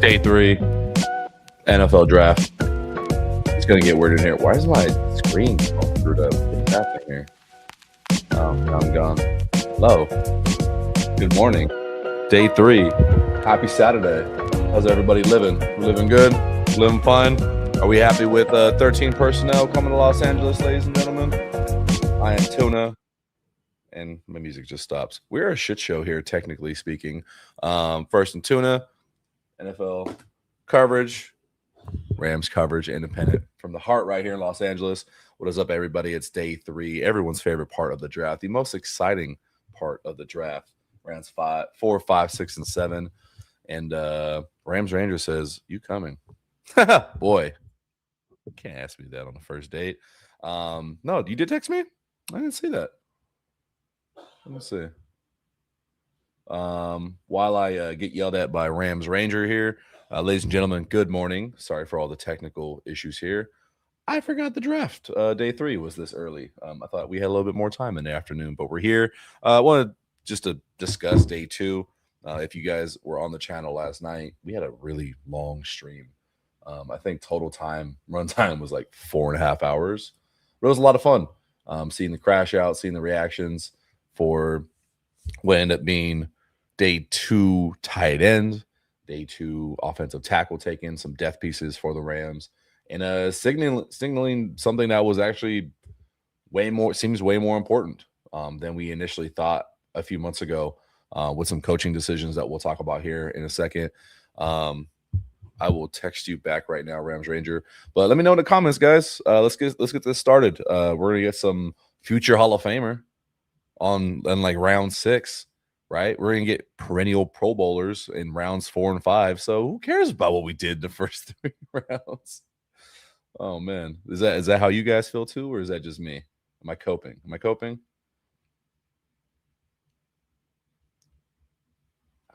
Day 3, NFL draft. It's going to get weird in here. Why is my screen all screwed up? What's happening here? Oh, now I'm gone. Hello. Good morning. Day 3. Happy Saturday. How's everybody living? We're living good? Living fine? Are we happy with 13 personnel coming to Los Angeles, ladies and gentlemen? I am Tuna. And my music just stops. We're a shit show here, technically speaking. First and Tuna, NFL coverage, Rams coverage, independent from the heart right here in Los Angeles. What is up, everybody? It's day 3, everyone's favorite part of the draft, the most exciting part of the draft. Rounds 4, 5, 6, and 7. And Rams Ranger says, "You coming?" Boy, you can't ask me that on the first date. No, you did text me? I didn't see that. Let me see. While I get yelled at by Rams Ranger here, ladies and gentlemen, good morning. Sorry for all the technical issues here. I forgot the draft. Day 3 was this early. I thought we had a little bit more time in the afternoon, but we're here. I wanted just to discuss day 2. If you guys were on the channel last night, we had a really long stream. I think total run time was like 4.5 hours. But it was a lot of fun. Seeing the crash out, seeing the reactions for what ended up being day 2 tight end, day 2 offensive tackle taken, some death pieces for the Rams, and signaling something that was actually seems way more important than we initially thought a few months ago, with some coaching decisions that we'll talk about here in a second. I will text you back right now, Rams Ranger. But let me know in the comments, guys. Let's get this started. We're gonna get some future Hall of Famer on like round 6, right? We're gonna get perennial Pro Bowlers in rounds 4 and 5. So who cares about what we did the first 3 rounds? Oh man, is that how you guys feel too, or is that just me? Am I coping?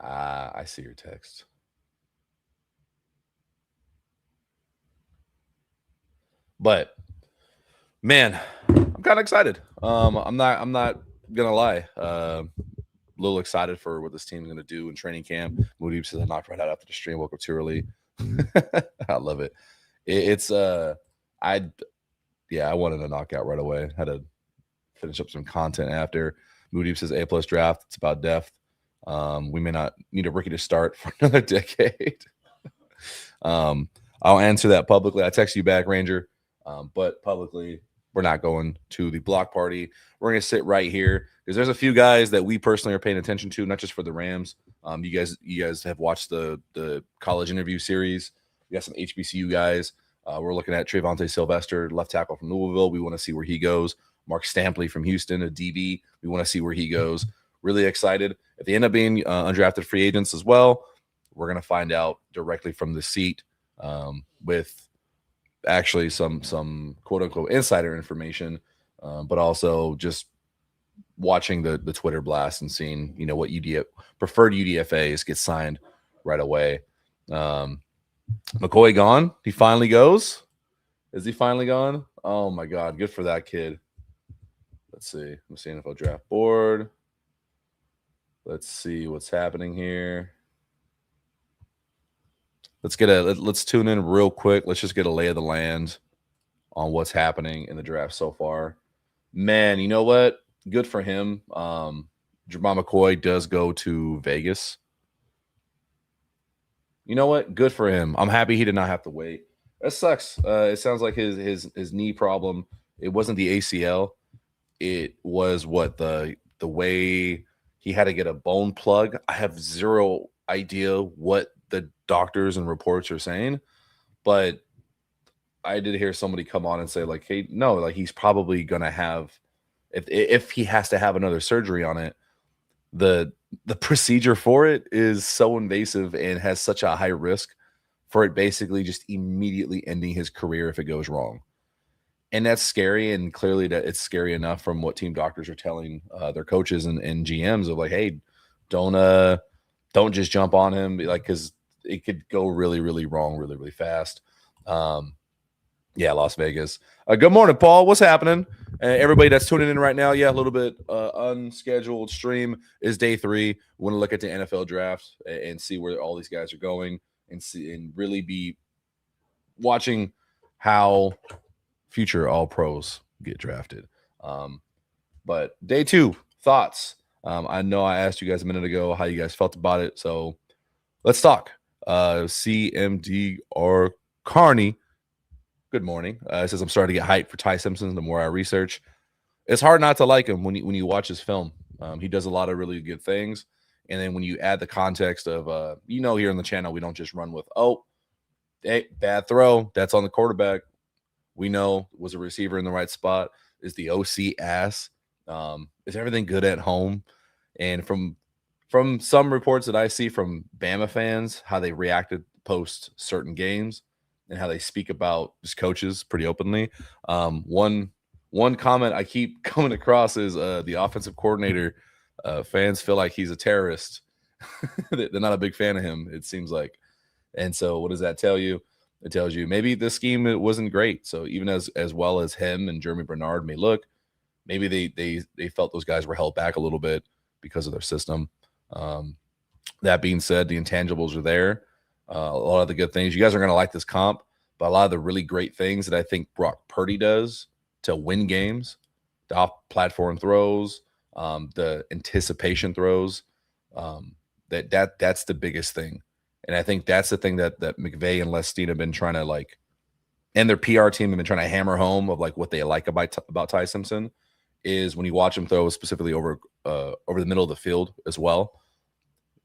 I see your text. But man, I'm kind of excited. I'm not gonna lie. A little excited for what this team's gonna do in training camp. Moody says I knocked right out after the stream. Woke up too early. I love it. I wanted to knock out right away. Had to finish up some content after. Moody says A+ draft. It's about depth. We may not need a rookie to start for another decade. I'll answer that publicly. I text you back, Ranger. But publicly, we're not going to the block party. We're going to sit right here because there's a few guys that we personally are paying attention to, not just for the Rams. You guys have watched the college interview series. We got some HBCU guys. We're looking at Trayvonte Sylvester, left tackle from Louisville. We want to see where he goes. Mark Stampley from Houston, a DB. We want to see where he goes. Really excited. If they end up being undrafted free agents as well, we're going to find out directly from the seat with actually some quote unquote insider information, but also just watching the Twitter blast and seeing what preferred UDFAs get signed right away. McCoy gone. He finally goes. Is he finally gone? Oh my God, good for that kid. Let's see. I'm seeing NFL draft board. Let's see what's happening here. Let's tune in real quick. Let's just get a lay of the land on what's happening in the draft so far. Man, you know what? Good for him. Jermon McCoy does go to Vegas. You know what? Good for him. I'm happy he did not have to wait. That sucks. It sounds like his knee problem. It wasn't the ACL. It was the way he had to get a bone plug. I have zero idea what the doctors and reports are saying, but I did hear somebody come on and say like, hey, no, like he's probably gonna have, if he has to have another surgery on it, the procedure for it is so invasive and has such a high risk for it basically just immediately ending his career if it goes wrong. And that's scary, and clearly that it's scary enough from what team doctors are telling their coaches and GMs of like, hey, don't just jump on him, like, because it could go really, really wrong really, really fast. Las Vegas. Good morning, Paul. What's happening? Everybody that's tuning in right now, a little bit unscheduled stream is day 3. We want to look at the NFL draft and see where all these guys are going and really be watching how future all pros get drafted. But day 2, thoughts. I know I asked you guys a minute ago how you guys felt about it, so let's talk. CMDR Carney, good morning. It says I'm starting to get hyped for Ty Simpson the more I research. It's hard not to like him when you watch his film. He does a lot of really good things, and then when you add the context of here on the channel we don't just run with hey, bad throw, that's on the quarterback. We know was a receiver in the right spot. Is the OC ass? Is everything good at home? And from some reports that I see from Bama fans, how they reacted post certain games and how they speak about just coaches pretty openly. One comment I keep coming across is the offensive coordinator. Fans feel like he's a terrorist. They're not a big fan of him, it seems like. And so what does that tell you? It tells you maybe the scheme it wasn't great. So even as well as him and Jeremy Bernard may look, maybe they felt those guys were held back a little bit because of their system. That being said, the intangibles are there. A lot of the good things. You guys are going to like this comp, but a lot of the really great things that I think Brock Purdy does to win games, the off-platform throws, the anticipation throws, that's the biggest thing. And I think that's the thing that McVay and Les have been trying to and their PR team have been trying to hammer home of what they like about Ty Simpson is when you watch him throw specifically over the middle of the field as well.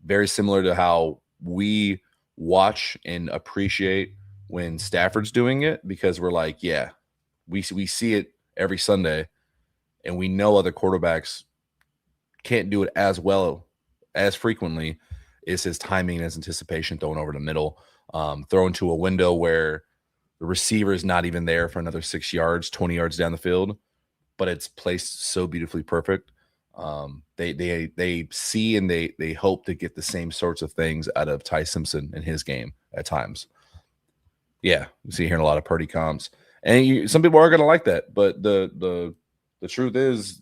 Very similar to how we watch and appreciate when Stafford's doing it, because we're like, yeah, we see it every Sunday, and we know other quarterbacks can't do it as well as frequently. Is his timing and his anticipation throwing over the middle, throwing to a window where the receiver is not even there for another 6 yards, 20 yards down the field, but it's placed so beautifully perfect. They see and they hope to get the same sorts of things out of Ty Simpson in his game at times. Yeah, you see here in a lot of Purdy comps, and some people are going to like that, but the truth is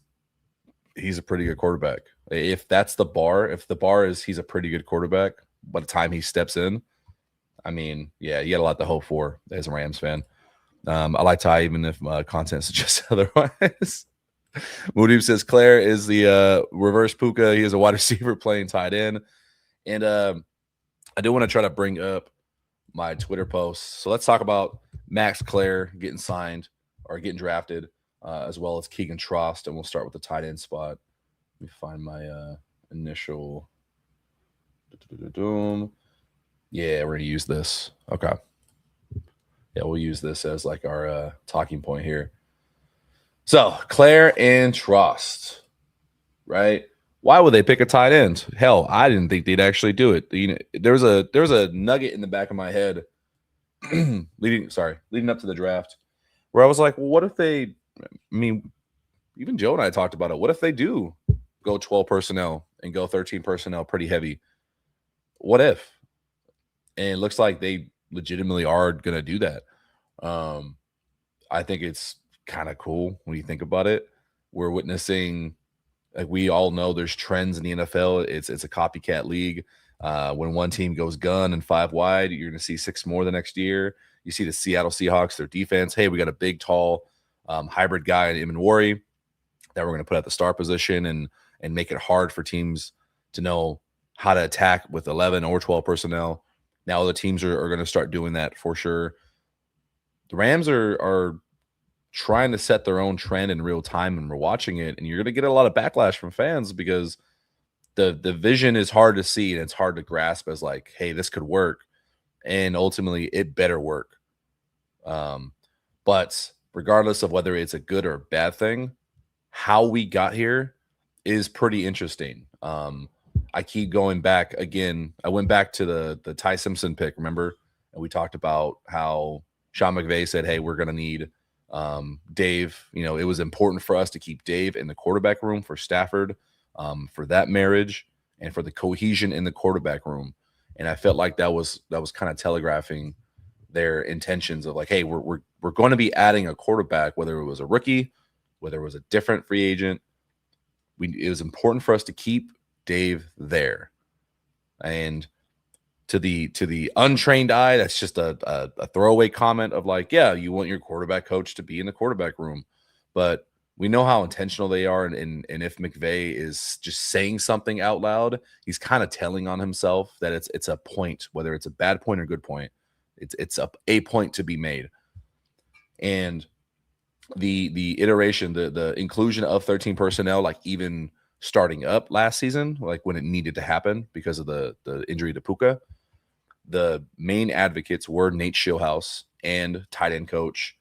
he's a pretty good quarterback. If that's the bar, if the bar is he's a pretty good quarterback by the time he steps in, I mean, yeah, you got a lot to hope for as a Rams fan. I like Ty even if content suggests otherwise. Moody says Claire is the reverse Puka. He is a wide receiver playing tight end. And I do want to try to bring up my Twitter posts. So let's talk about Max Claire getting signed or getting drafted, as well as Keegan Trost. And we'll start with the tight end spot. Let me find my initial. Yeah, we're going to use this. Okay. Yeah, we'll use this as our talking point here. So, Claire and Trost, right? Why would they pick a tight end? Hell, I didn't think they'd actually do it. There's a nugget in the back of my head leading up to the draft where I was like, well, what if they, even Joe and I talked about it. What if they do go 12 personnel and go 13 personnel pretty heavy? What if? And it looks like they legitimately are going to do that. I think it's kind of cool when you think about it. We're witnessing, we all know there's trends in the NFL. It's a copycat league. When one team goes gun and 5 wide, you're going to see 6 more the next year. You see the Seattle Seahawks, their defense. Hey, we got a big, tall hybrid guy in Imanwari that we're going to put at the star position and make it hard for teams to know how to attack with 11 or 12 personnel. Now other teams are going to start doing that for sure. The Rams are trying to set their own trend in real time, and we're watching it, and you're going to get a lot of backlash from fans because the vision is hard to see and it's hard to grasp as hey, this could work, and ultimately it better work. But regardless of whether it's a good or bad thing, how we got here is pretty interesting. I keep going back again. I went back to the Ty Simpson pick, remember? And we talked about how Sean McVay said, hey, we're going to need Dave. It was important for us to keep Dave in the quarterback room for Stafford, for that marriage and for the cohesion in the quarterback room. And I felt like that was kind of telegraphing their intentions of hey, we're going to be adding a quarterback, whether it was a rookie, whether it was a different free agent. It was important for us to keep Dave there. And to the untrained eye, that's just a throwaway comment of like, yeah, you want your quarterback coach to be in the quarterback room, but we know how intentional they are, and if McVay is just saying something out loud, he's kind of telling on himself that it's a point, whether it's a bad point or good point, it's a point to be made. And the iteration, the inclusion of 13 personnel, like even starting up last season, like when it needed to happen because of the injury to Puka, the main advocates were Nate Schillhouse and tight end coach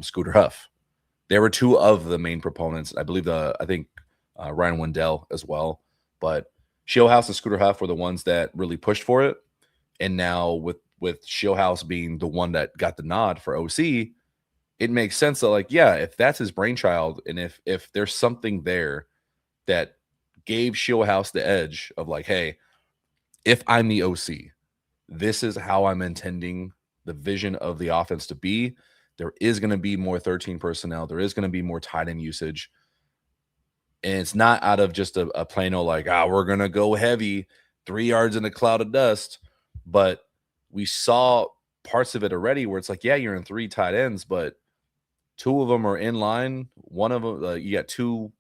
Scooter Huff. There were two of the main proponents. I believe Ryan Wendell as well. But Schillhouse and Scooter Huff were the ones that really pushed for it. And now with Schillhouse being the one that got the nod for OC, it makes sense that, like, yeah, if that's his brainchild, and if there's something there that gave Schillhouse the edge of like, hey, if I'm the OC, this is how I'm intending the vision of the offense to be. There is going to be more 13 personnel. There is going to be more tight end usage. And it's not out of just a plain old like, we're going to go heavy, 3 yards in a cloud of dust. But we saw parts of it already where it's like, yeah, you're in 3 tight ends, but 2 of them are in line. One of them, you got 2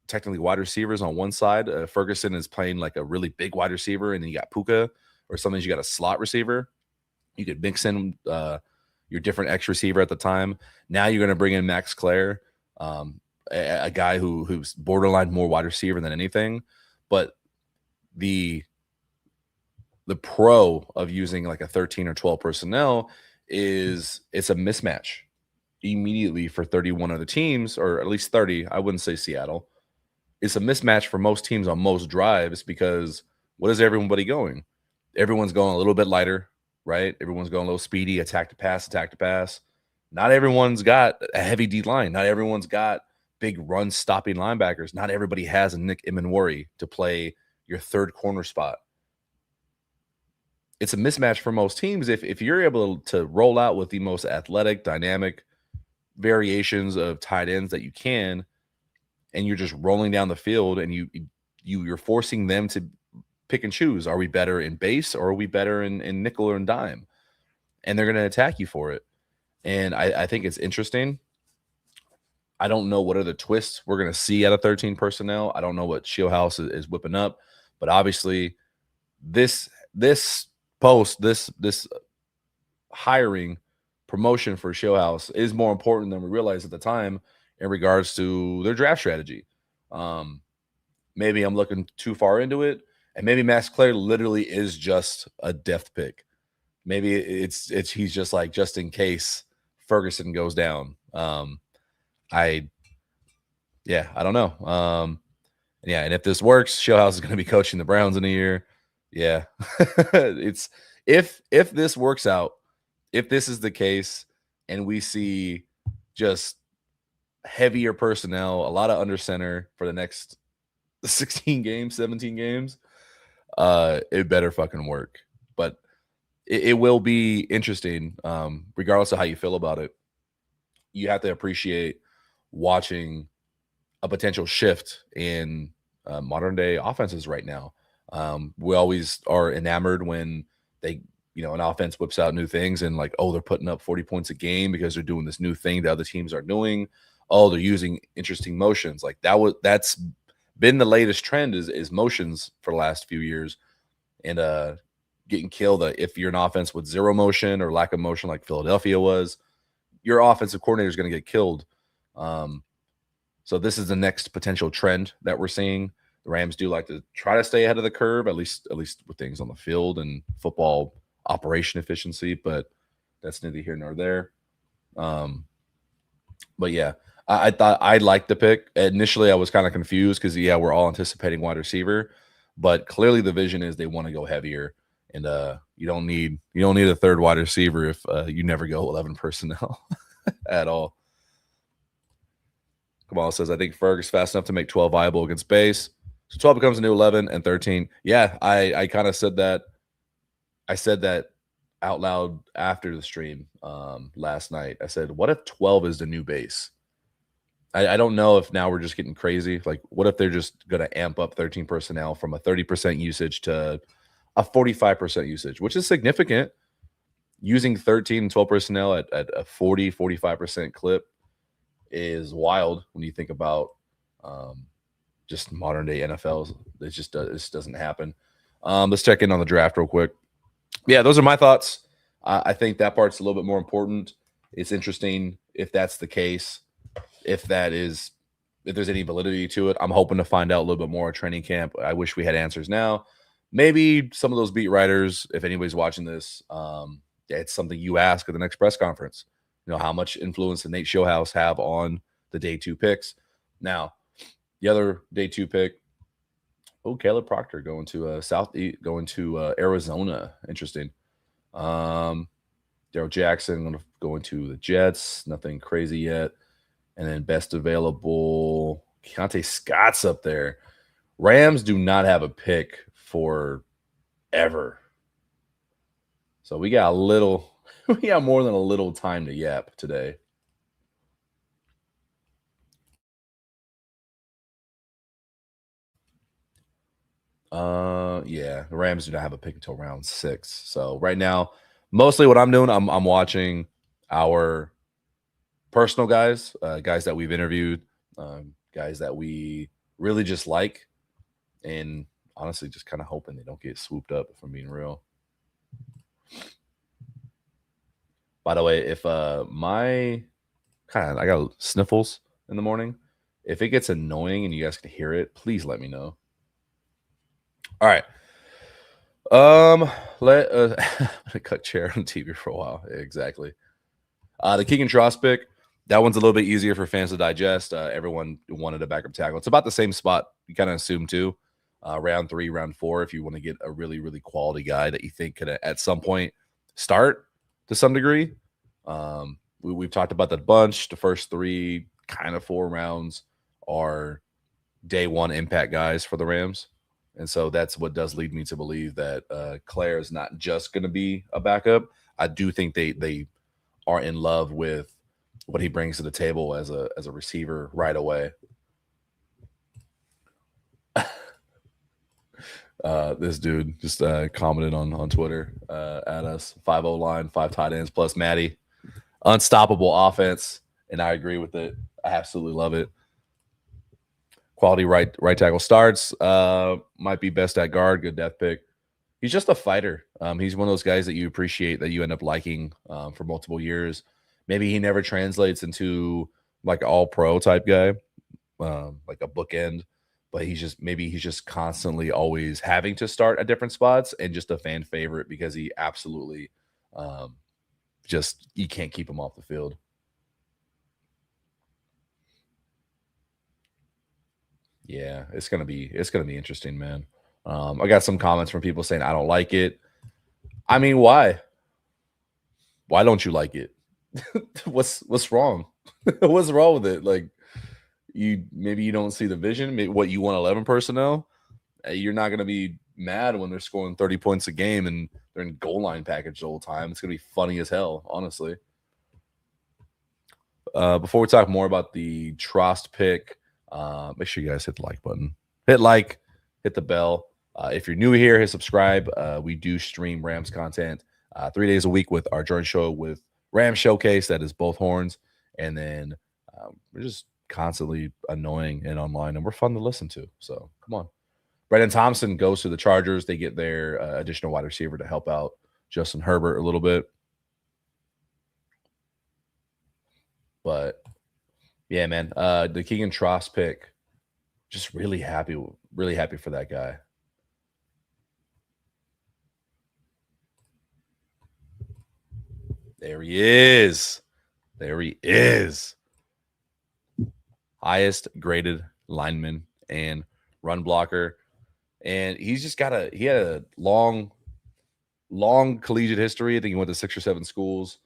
technically wide receivers on one side. Ferguson is playing like a really big wide receiver, and then you got Puka, or sometimes you got a slot receiver. You could mix in your different X receiver at the time. Now you're going to bring in Max Clare, a guy who's borderline more wide receiver than anything. But the pro of using like a 13 or 12 personnel is it's a mismatch immediately for 31 other teams, or at least 30. I wouldn't say Seattle. It's a mismatch for most teams on most drives, because what is everybody going? Everyone's going a little bit lighter, right? Everyone's going a little speedy, attack to pass. Not everyone's got a heavy D line. Not everyone's got big run stopping linebackers. Not everybody has a Nick Emenwari to play your third corner spot. It's a mismatch for most teams. If you're able to roll out with the most athletic, dynamic variations of tight ends that you can, and you're just rolling down the field, and you're forcing them to pick and choose. Are we better in base, or are we better in nickel or in dime? And they're going to attack you for it. And I think it's interesting. I don't know what other twists we're going to see out of 13 personnel. I don't know what Schillhouse is whipping up, but obviously this hiring promotion for Schillhouse is more important than we realized at the time in regards to their draft strategy. Maybe I'm looking too far into it, and maybe Max Clare literally is just a depth pick. Maybe he's just like, just in case Ferguson goes down. I don't know. And if this works, Schillhouse is going to be coaching the Browns in a year. Yeah. It's if this works out, if this is the case, and we see just heavier personnel, a lot of under center for the next 16 games, 17 games, it better fucking work. But it will be interesting, regardless of how you feel about it. You have to appreciate watching a potential shift in modern day offenses right now. We always are enamored when they, an offense whips out new things, and like, oh, they're putting up 40 points a game because they're doing this new thing that other teams are doing. Oh, they're using interesting motions. Like that's been the latest trend is motions for the last few years, and getting killed. If you're an offense with zero motion or lack of motion, like Philadelphia was, your offensive coordinator is going to get killed. So this is the next potential trend that we're seeing. The Rams do like to try to stay ahead of the curve, at least with things on the field and football operation efficiency, but that's neither here nor there. But yeah, I thought I liked the pick. Initially, I was kind of confused because we're all anticipating wide receiver, but clearly the vision is they want to go heavier, and you don't need a third wide receiver if you never go 11 personnel at all. Kamal says, I think Ferg is fast enough to make 12 viable against base. So 12 becomes a new 11 and 13. Yeah, I kind of said that. I said that out loud after the stream last night. I said, what if 12 is the new base? I don't know if now we're just getting crazy. Like, what if they're just going to amp up 13 personnel from a 30% usage to a 45% usage, which is significant. Using 13 and 12 personnel at a 45% clip is wild when you think about just modern day NFL. This doesn't happen. Let's check in on the draft real quick. Yeah, those are my thoughts. I think that part's a little bit more important. It's interesting if that's the case. If there's any validity to it, I'm hoping to find out a little bit more at training camp. I wish we had answers now. Maybe some of those beat writers, if anybody's watching this, it's something you ask at the next press conference. How much influence did Nate Showhouse have on the day 2 picks? Now, the other day 2 pick, Caleb Proctor going to Arizona. Interesting. Daryl Jackson going to the Jets. Nothing crazy yet. And then best available, Keontae Scott's up there. Rams do not have a pick for ever. So we got more than a little time to yap today. Yeah, the Rams do not have a pick until round 6. So right now, mostly what I'm doing, I'm watching our personal guys, guys that we've interviewed, guys that we really just like, and honestly, just kind of hoping they don't get swooped up, if I'm being real. By the way, if I got sniffles in the morning, if it gets annoying and you guys can hear it, please let me know. All right. Let cut chair on TV for a while. Exactly. The Keegan Tross pick, that one's a little bit easier for fans to digest. Everyone wanted a backup tackle. It's about the same spot you kind of assume too. Round 3, round 4, if you want to get a really, really quality guy that you think could at some point start to some degree. We've talked about that a bunch. The first 3, kind of 4 rounds are day 1 impact guys for the Rams. And so that's what does lead me to believe that Claire is not just going to be a backup. I do think they are in love with what he brings to the table as a receiver right away. This dude just commented on Twitter at us, 5-0 line, 5 tight ends plus Maddie. Unstoppable offense, and I agree with it. I absolutely love it. Quality right tackle starts. Might be best at guard. Good depth pick. He's just a fighter. He's one of those guys that you appreciate, that you end up liking for multiple years. Maybe he never translates into like an all-pro type guy, like a bookend, but he's just constantly always having to start at different spots and just a fan favorite because he absolutely you can't keep him off the field. Yeah, it's gonna be interesting, man. I got some comments from people saying I don't like it. I mean, why? Why don't you like it? What's wrong? What's wrong with it? Like, maybe you don't see the vision. Maybe what you want 11 personnel. You're not gonna be mad when they're scoring 30 points a game and they're in goal line package the whole time. It's gonna be funny as hell, honestly. Before we talk more about the Trost pick, make sure you guys hit the like button. Hit like, hit the bell. If you're new here, hit subscribe. We do stream Rams content 3 days a week with our joint show with Rams Showcase. That is both horns. And then we're just constantly annoying and online, and we're fun to listen to. So come on. Brendan Thompson goes to the Chargers. They get their additional wide receiver to help out Justin Herbert a little bit. But yeah, man, the Keegan Tross pick, just really happy for that guy. There he is. Highest graded lineman and run blocker. And he's just he had a long collegiate history. I think he went to 6 or 7 schools,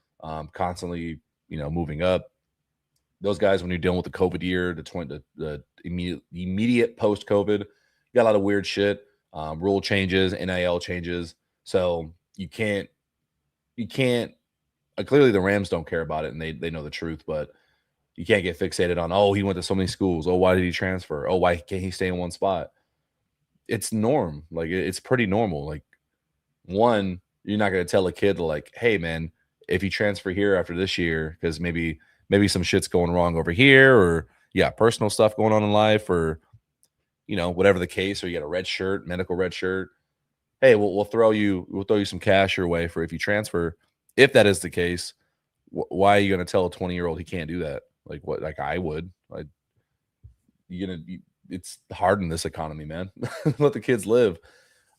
constantly, moving up. Those guys, when you're dealing with the COVID year, the immediate post-COVID, you got a lot of weird shit, rule changes, NIL changes. So you can't. Clearly, the Rams don't care about it, and they know the truth. But you can't get fixated on, oh, he went to so many schools. Oh, why did he transfer? Oh, why can't he stay in one spot? It's norm. Like, it's pretty normal. Like, one, you're not going to tell a kid like, hey man, if you transfer here after this year, because maybe some shit's going wrong over here, or yeah, personal stuff going on in life, or whatever the case, or you got a red shirt, medical red shirt. Hey, we'll throw you some cash your way for if you transfer. If that is the case, why are you going to tell a 20-year-old he can't do that? Like what? Like I would. It's hard in this economy, man. Let the kids live.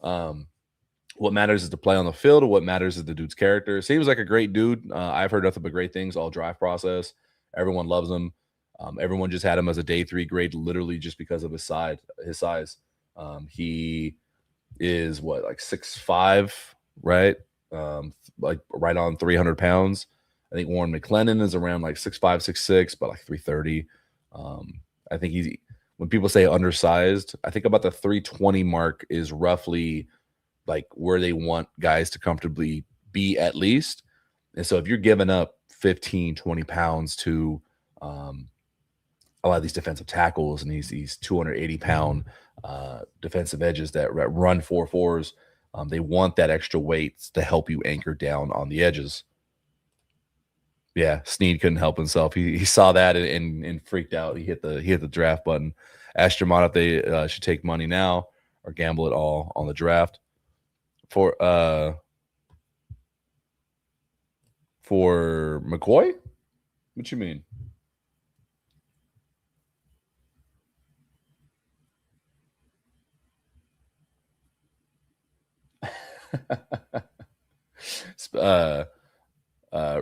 What matters is to play on the field. What matters is the dude's character. Seems like a great dude. I've heard nothing but great things all draft process. Everyone loves him. Everyone just had him as a day 3 grade, literally just because of his size. He is what, like 6'5", right? Like right on 300 pounds. I think Warren McClendon is around like 6'5", 6'6", but like 330. I think when people say undersized, I think about the 320 mark is roughly like where they want guys to comfortably be at least. And so if you're giving up 15, 20 pounds to a lot of these defensive tackles and these 280-pound defensive edges that run 4.4s, they want that extra weight to help you anchor down on the edges. Yeah, Snead couldn't help himself. He saw that and freaked out. He hit the draft button. Asked Jermont if they should take money now or gamble it all on the draft. For McCoy? What you mean?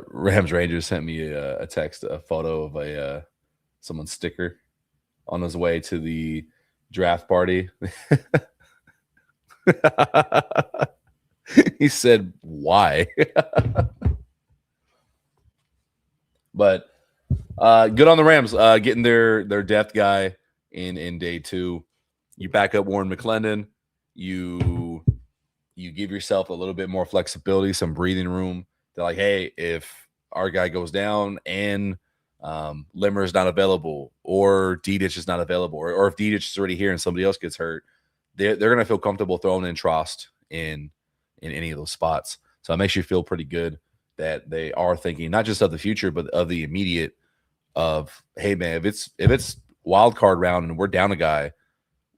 Rams Rangers sent me a text, a photo of someone's sticker on his way to the draft party. He said, "Why?" But good on the Rams getting their depth guy in day 2. You back up Warren McClendon. You give yourself a little bit more flexibility, some breathing room. They're like, hey, if our guy goes down and Limmer is not available, or Dedich is not available, or if Dedich is already here and somebody else gets hurt, they're going to feel comfortable throwing in Trost in any of those spots. So it makes you feel pretty good that they are thinking not just of the future, but of the immediate. Of, hey man, if it's wild card round and we're down a guy,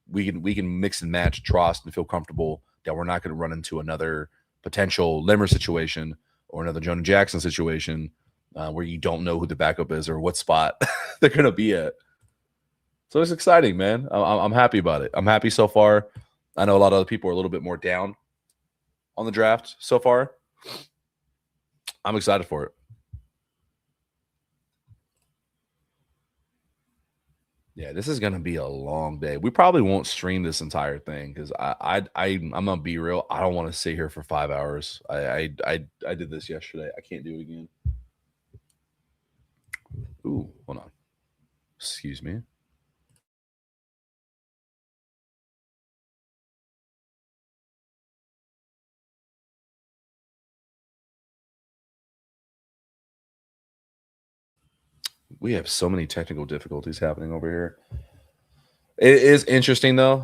we can mix and match Trost and feel comfortable that we're not going to run into another potential Limmer situation or another Jonah Jackson situation where you don't know who the backup is or what spot they're going to be at. So it's exciting, man. I'm happy about it. I'm happy so far. I know a lot of other people are a little bit more down on the draft so far. I'm excited for it. Yeah, this is gonna be a long day. We probably won't stream this entire thing because I'm gonna be real. I don't want to sit here for 5 hours. I did this yesterday. I can't do it again. Ooh, hold on. Excuse me. We have so many technical difficulties happening over here. It is interesting though.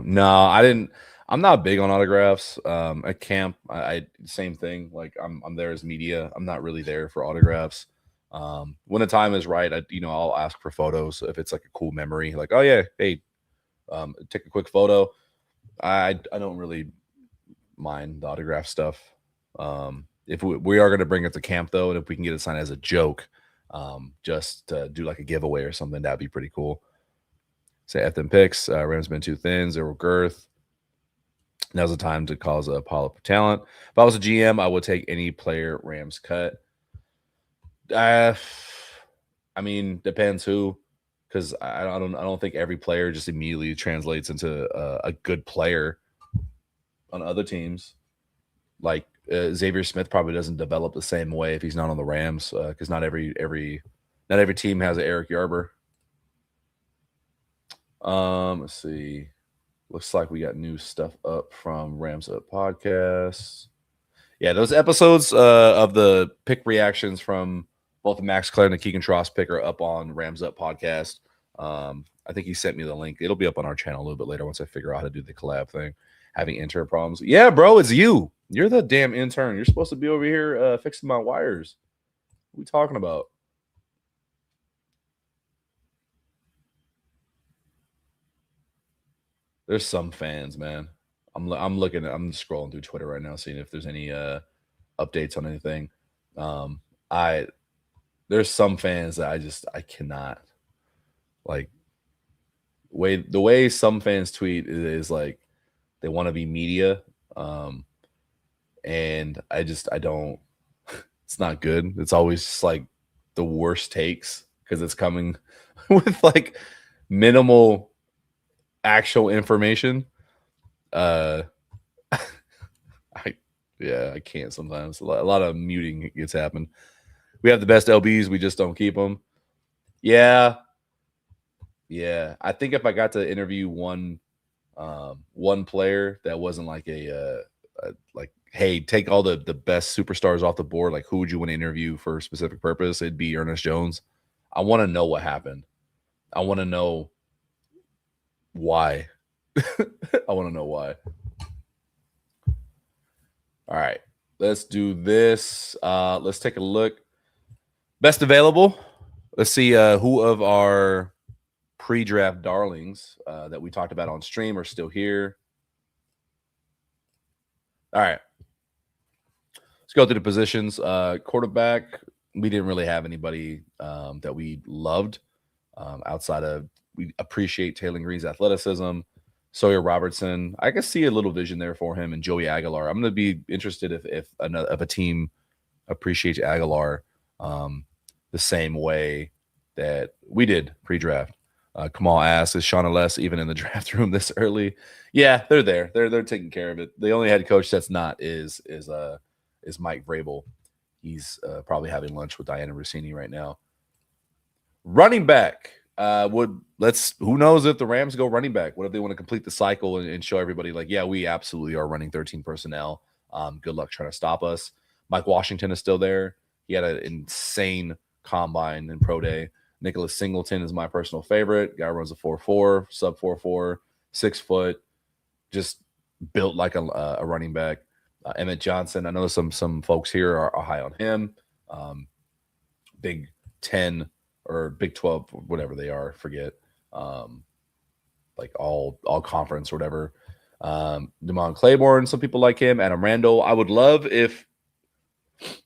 No, I didn't. I'm not big on autographs. At camp, I same thing. Like I'm there as media. I'm not really there for autographs. When the time is right, I'll ask for photos if it's like a cool memory. Like, oh yeah, hey, take a quick photo. I don't really mind the autograph stuff. If we are going to bring it to camp though, and if we can get it signed as a joke, just to do like a giveaway or something, that'd be pretty cool. Say F them picks. Rams been too thin, zero girth. Now's the time to cause a pile up of talent. If I was a GM, I would take any player Rams cut. I mean, depends who, because I don't think every player just immediately translates into a good player on other teams. Like Xavier Smith probably doesn't develop the same way if he's not on the Rams, because not every team has an Eric Yarber. Let's see. Looks like we got new stuff up from Rams Up Podcast. Yeah, those episodes of the pick reactions from both the Max Clare and the Keegan Trost pick are up on Rams Up Podcast. I think he sent me the link. It'll be up on our channel a little bit later once I figure out how to do the collab thing. Having intern problems. Yeah, bro, it's you. You're the damn intern. You're supposed to be over here fixing my wires. What are we talking about? There's some fans, man. I'm scrolling through Twitter right now, seeing if there's any updates on anything. I There's some fans that I cannot like the way some fans tweet is like they want to be media. And I don't it's not good. It's always just like the worst takes because it's coming with like minimal actual information. I can't sometimes. A lot of muting gets happen. We have the best LBs, we just don't keep them. Yeah. I think if I got to interview one player that wasn't like a like, hey, take all the best superstars off the board, like who would you want to interview for a specific purpose? It'd be Ernest Jones. I want to know what happened. I want to know why. I want to know why. All right, let's do this. Let's take a look. Best available. Let's see who of our pre-draft darlings that we talked about on stream are still here. All right. Let's go through the positions. Quarterback, we didn't really have anybody that we loved outside of, we appreciate Taylor Green's athleticism. Sawyer Robertson, I can see a little vision there for him, and Joey Aguilar. I'm going to be interested if a team appreciates Aguilar the same way that we did pre-draft. Kamal asks, is Sean Ellis even in the draft room this early? Yeah, they're there. They're taking care of it. The only head coach that's not is Mike Vrabel. He's probably having lunch with Diana Rossini right now. Running back. Who knows if the Rams go running back? What if they want to complete the cycle and show everybody like, yeah, we absolutely are running 13 personnel. Good luck trying to stop us. Mike Washington is still there. He had an insane combine and pro day. Nicholas Singleton is my personal favorite. Guy runs a 4.4, sub 4.4, 6 foot, just built like a running back. Emmett Johnson, I know some folks here are high on him. Big 10 or Big 12, whatever they are, forget. Like all conference or whatever. Damon Claiborne, some people like him. Adam Randall. I would love if Sean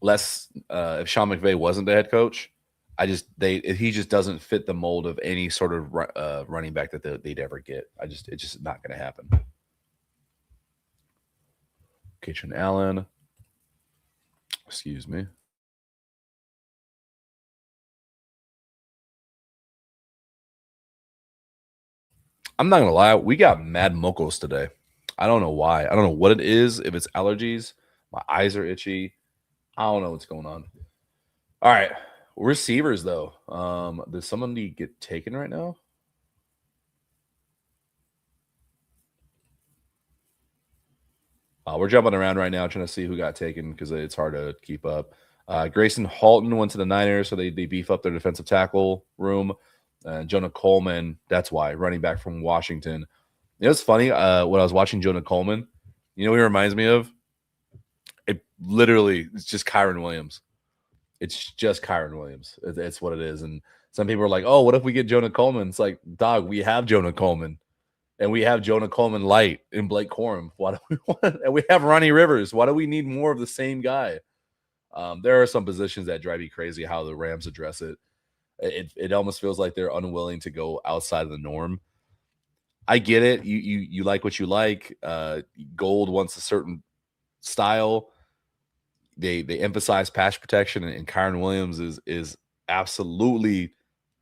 McVay wasn't the head coach. He just doesn't fit the mold of any sort of running back that they'd ever get. It's just not going to happen. Kitchen Allen. Excuse me. I'm not going to lie. We got mad mocos today. I don't know why. I don't know what it is. If it's allergies, my eyes are itchy. I don't know what's going on. All right. Receivers, though. Does somebody get taken right now? We're jumping around right now trying to see who got taken because it's hard to keep up. Grayson Halton went to the Niners, so they beef up their defensive tackle room. Jonah Coleman, that's why, running back from Washington. It was funny when I was watching Jonah Coleman. You know what he reminds me of? It's just Kyron Williams. It's just Kyron Williams. It's what it is. And some people are like, oh, what if we get Jonah Coleman? It's like, dog, we have Jonah Coleman. And we have Jonah Coleman light in Blake Corum. Why do we want? And we have Ronnie Rivers. Why do we need more of the same guy? There are some positions that drive you crazy how the Rams address it. It almost feels like they're unwilling to go outside of the norm. I get it. You like what you like. Gold wants a certain style. They emphasize pass protection, and Kyron Williams is absolutely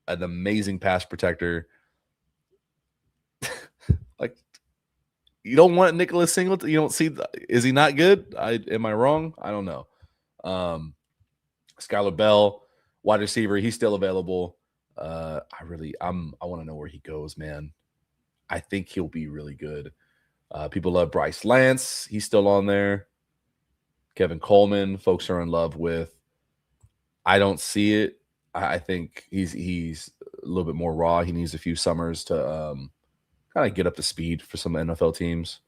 an amazing pass protector. Like, you don't want Nicholas Singleton. You don't see. Is he not good? Am I wrong? I don't know. Skylar Bell, wide receiver, he's still available. I want to know where he goes, man. I think he'll be really good. People love Bryce Lance. He's still on there. Kevin Coleman, folks are in love with. I don't see it. I think he's little bit more raw. He needs a few summers to kind of get up to speed for some NFL teams.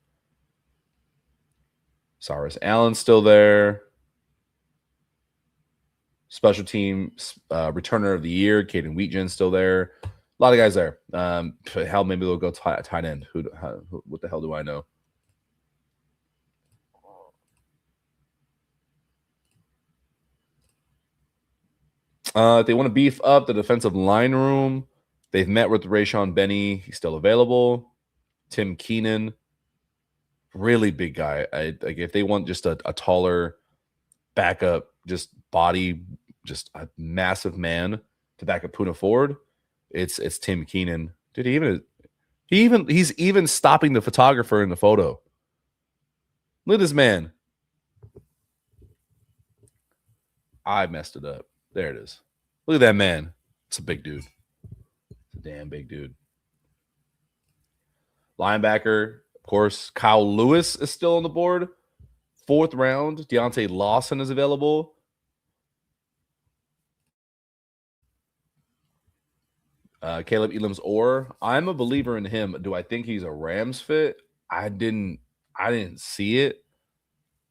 Cyrus Allen's still there. Special team returner of the year, Caden Wheatgen's still there. A lot of guys there. Hell, maybe they'll go tight end. What the hell do I know? If they want to beef up the defensive line room, they've met with Rayshon Benny. He's still available. Tim Keenan, really big guy. Like if they want just a taller backup, just body, just a massive man to back up Puna Ford, it's Tim Keenan. Dude, he's even stopping the photographer in the photo. Look at this man. I messed it up. There it is. Look at that man. It's a big dude. It's a damn big dude. Linebacker, of course, Kyle Lewis is still on the board. 4th round, Deontay Lawson is available. Caleb Elam's-Orr. I'm a believer in him. Do I think he's a Rams fit? I didn't see it,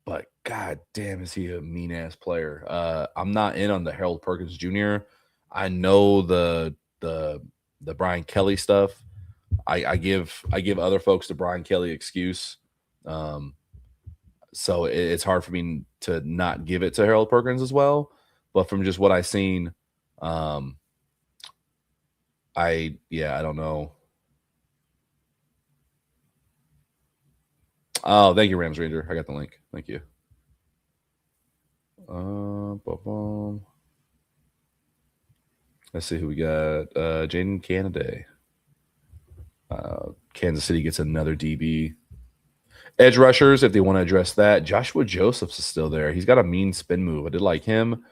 but god damn, is he a mean ass player. I'm not in on the Harold Perkins Jr. I know the Brian Kelly stuff. I give other folks the Brian Kelly excuse. So it's hard for me to not give it to Harold Perkins as well. But from just what I've seen, I don't know. Oh, thank you, Rams Ranger. I got the link. Thank you. Let's see who we got. Jaden Canada. Kansas City gets another DB. Edge rushers, if they want to address that. Joshua Josephs is still there. He's got a mean spin move. I did like him.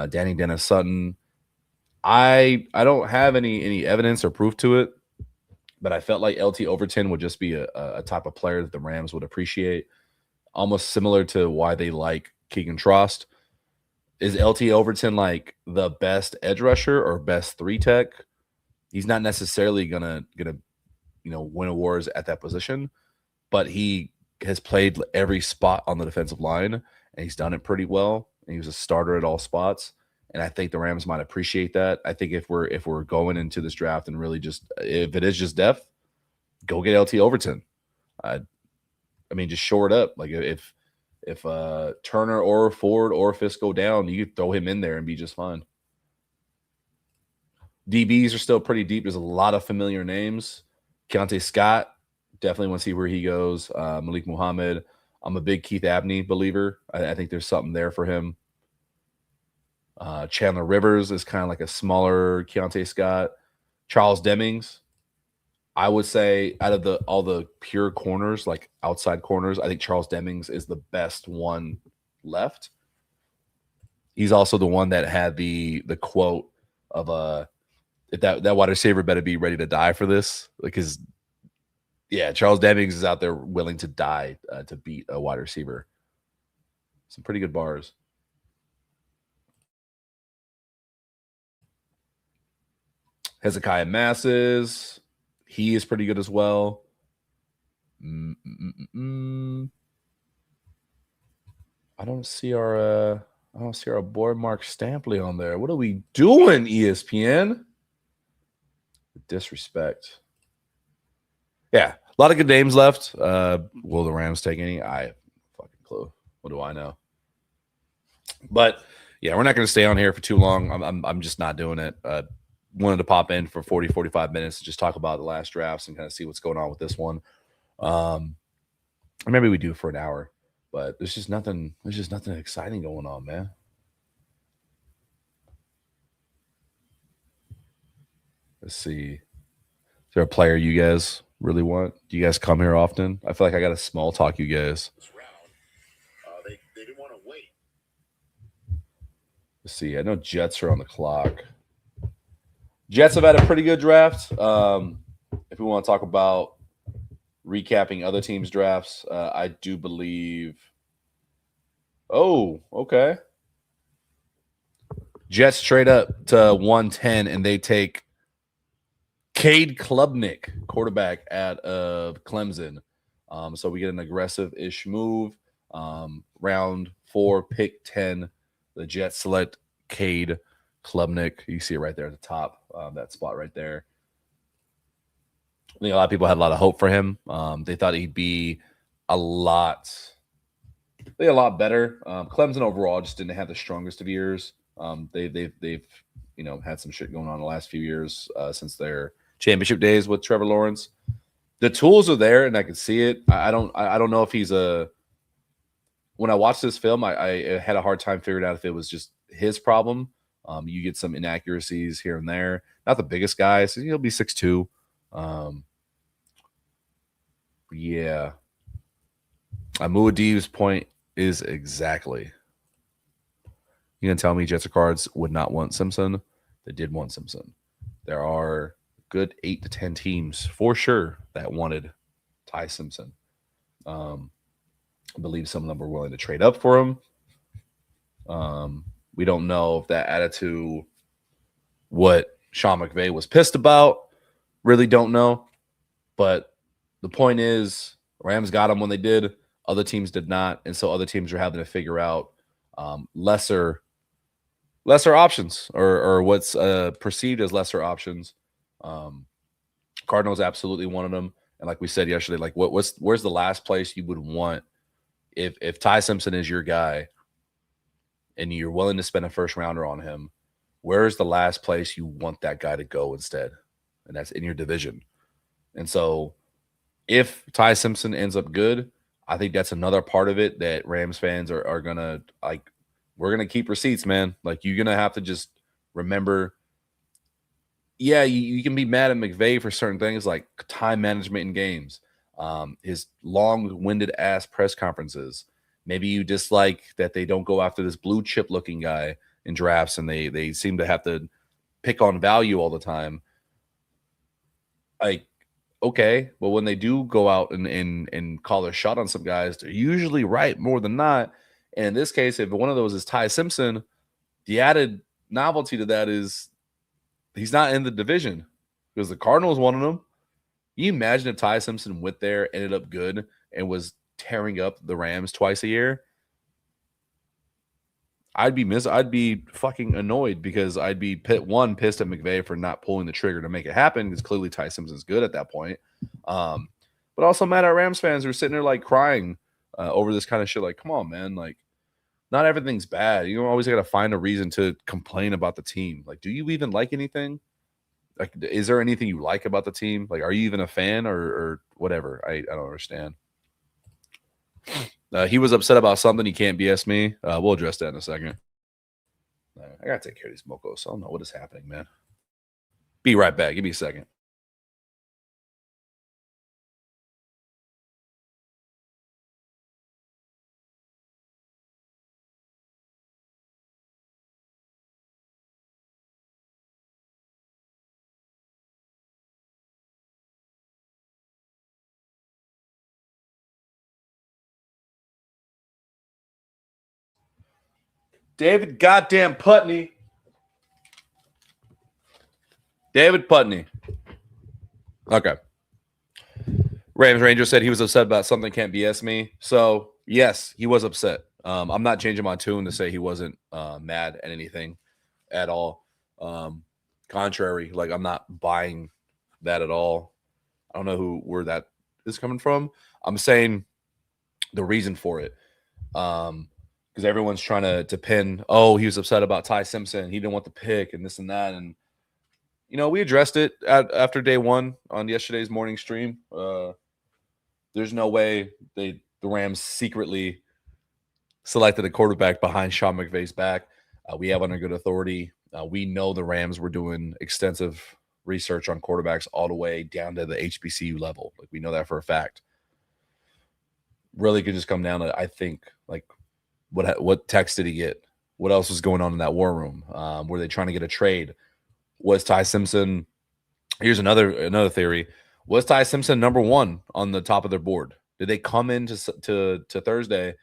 Danny Dennis Sutton. I don't have any evidence or proof to it, but I felt like LT Overton would just be a type of player that the Rams would appreciate. Almost similar to why they like Keegan Trost. Is LT Overton like the best edge rusher or best 3-tech? He's not necessarily gonna win awards at that position, but he has played every spot on the defensive line, and he's done it pretty well. And he was a starter at all spots, and I think the Rams might appreciate that. I think if we're going into this draft and really just if it is just depth, go get LT Overton. I mean, just shore it up. Like if Turner or Ford or Fisk go down, you could throw him in there and be just fine. DBs are still pretty deep. There's a lot of familiar names. Keontae Scott, definitely want to see where he goes. Malik Muhammad. I'm a big Keith Abney believer. I think there's something there for him. Chandler Rivers is kind of like a smaller Keontae Scott. Charles Demings. I would say out of all the pure corners, like outside corners, I think Charles Demings is the best one left. He's also the one that had the quote of that wide receiver better be ready to die for this, because Charles Demings is out there willing to die to beat a wide receiver. Some pretty good bars. Hezekiah Masses, he is pretty good as well. I don't see our boy Mark Stampley on there. What are we doing, ESPN? Disrespect. Yeah, a lot of good names left. Will the Rams take any? I have no fucking clue. What do I know? But yeah, we're not going to stay on here for too long. I'm just not doing it. Wanted to pop in for 40, 45 minutes to just talk about the last drafts and kind of see what's going on with this one. Or maybe we do for an hour, but there's just nothing exciting going on, man. Let's see. Is there a player you guys really want? Do you guys come here often? I feel like I got to small talk you guys. They didn't want to wait. Let's see. I know Jets are on the clock. Jets have had a pretty good draft. If we want to talk about recapping other teams' drafts, I do believe. Oh, okay. Jets trade up to 110, and they take Cade Klubnik, quarterback at Clemson. So we get an aggressive-ish move. Round 4, pick 10. The Jets select Cade Klubnik. You see it right there at the top, that spot right there. I think a lot of people had a lot of hope for him. They thought he'd be a lot better. Clemson overall just didn't have the strongest of years. They've had some shit going on the last few years since their championship days with Trevor Lawrence. The tools are there, and I can see it. I don't know if he's a. When I watched this film, I had a hard time figuring out if it was just his problem. You get some inaccuracies here and there. Not the biggest guy, so he'll be 6'2". Yeah. Muad'Dib's point is exactly. You gonna tell me Jets or Cards would not want Simpson? They did want Simpson. There are good 8 to 10 teams for sure that wanted Ty Simpson. I believe some of them were willing to trade up for him. We don't know if that attitude, what Sean McVay was pissed about. Really don't know. But the point is, Rams got him when they did. Other teams did not. And so other teams are having to figure out lesser options or what's perceived as lesser options. Cardinals absolutely wanted them. And like we said yesterday, like where's the last place you would want if Ty Simpson is your guy and you're willing to spend a first rounder on him, where's the last place you want that guy to go instead? And that's in your division. And so if Ty Simpson ends up good, I think that's another part of it that Rams fans are going to like. We're going to keep receipts, man. Like, you're going to have to just remember, yeah, you can be mad at McVay for certain things like time management in games, his long-winded ass press conferences. Maybe you dislike that they don't go after this blue chip looking guy in drafts and they seem to have to pick on value all the time. Like, okay, but when they do go out and call their shot on some guys, they're usually right more than not. And in this case, if one of those is Ty Simpson, the added novelty to that is he's not in the division because the Cardinals wanted him. Can you imagine if Ty Simpson went there, ended up good, and was tearing up the Rams twice a year? I'd be fucking annoyed because I'd be pissed at McVay for not pulling the trigger to make it happen because clearly Ty Simpson's good at that point. But also mad at Rams fans who are sitting there like crying over this kind of shit. Like, come on, man. Like, not everything's bad. You always got to find a reason to complain about the team. Like, do you even like anything? Like, is there anything you like about the team? Like, are you even a fan or whatever? I don't understand. He was upset about something. He can't BS me. We'll address that in a second. I got to take care of these mocos. I don't know what is happening, man. Be right back. Give me a second. David goddamn Putney. David Putney. Okay. Rams Ranger said he was upset about something, can't BS me. So, yes, he was upset. I'm not changing my tune to say he wasn't mad at anything at all. Contrary, like, I'm not buying that at all. I don't know where that is coming from. I'm saying the reason for it. Because everyone's trying to pin, oh, he was upset about Ty Simpson. He didn't want the pick and this and that. And, you know, we addressed it after day one on yesterday's morning stream. There's no way the Rams secretly selected a quarterback behind Sean McVay's back. We have under good authority. We know the Rams were doing extensive research on quarterbacks all the way down to the HBCU level. Like, we know that for a fact. Really could just come down to, I think, like, what text did he get? What else was going on in that war room? Were they trying to get a trade? Was Ty Simpson? Here's another theory. Was Ty Simpson number one on the top of their board? Did they come into to Thursday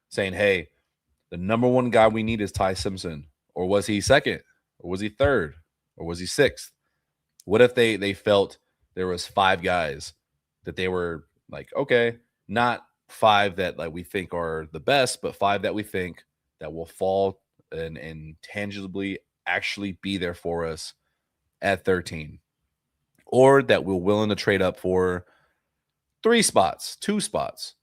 saying, "Hey, the number one guy we need is Ty Simpson," or was he second, or was he third, or was he sixth? What if they felt there was 5 guys that they were like, okay, not 5 that like we think are the best, but 5 that we think that will fall and tangibly actually be there for us at 13, or that we're willing to trade up for 3 spots, 2 spots.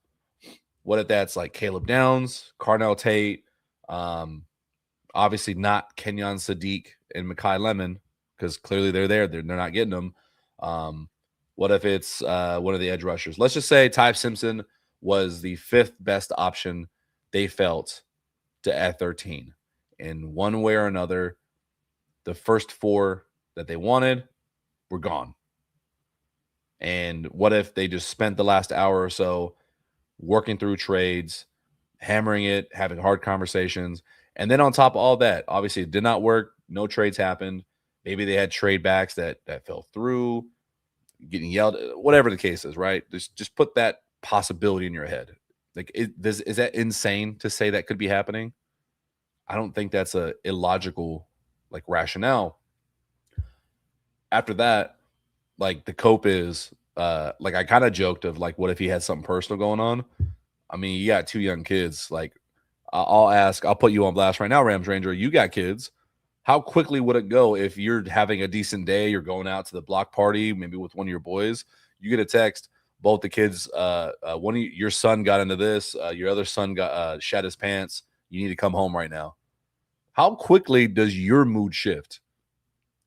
What if that's like Caleb Downs, Carnell Tate, obviously not Kenyon Sadiq and Makai Lemon, because clearly they're there. They're not getting them. What if it's one of the edge rushers? Let's just say Ty Simpson was the 5th best option they felt to at 13. In one way or another, the first 4 that they wanted were gone. And what if they just spent the last hour or so working through trades, hammering it, having hard conversations, and then on top of all that, obviously it did not work. No trades happened. Maybe they had trade backs that fell through, getting yelled, whatever the case is, right? Just put that possibility in your head. Like, is that insane to say that could be happening? I don't think that's a illogical like rationale. After that, like the cope is like I kind of joked of like, what if he had something personal going on? I mean, you got 2 young kids. Like, I'll put you on blast right now, Rams Ranger. You got kids. How quickly would it go if you're having a decent day? You're going out to the block party, maybe with one of your boys. You get a text. Both the kids, one of your son got into this. Your other son got shat his pants. You need to come home right now. How quickly does your mood shift?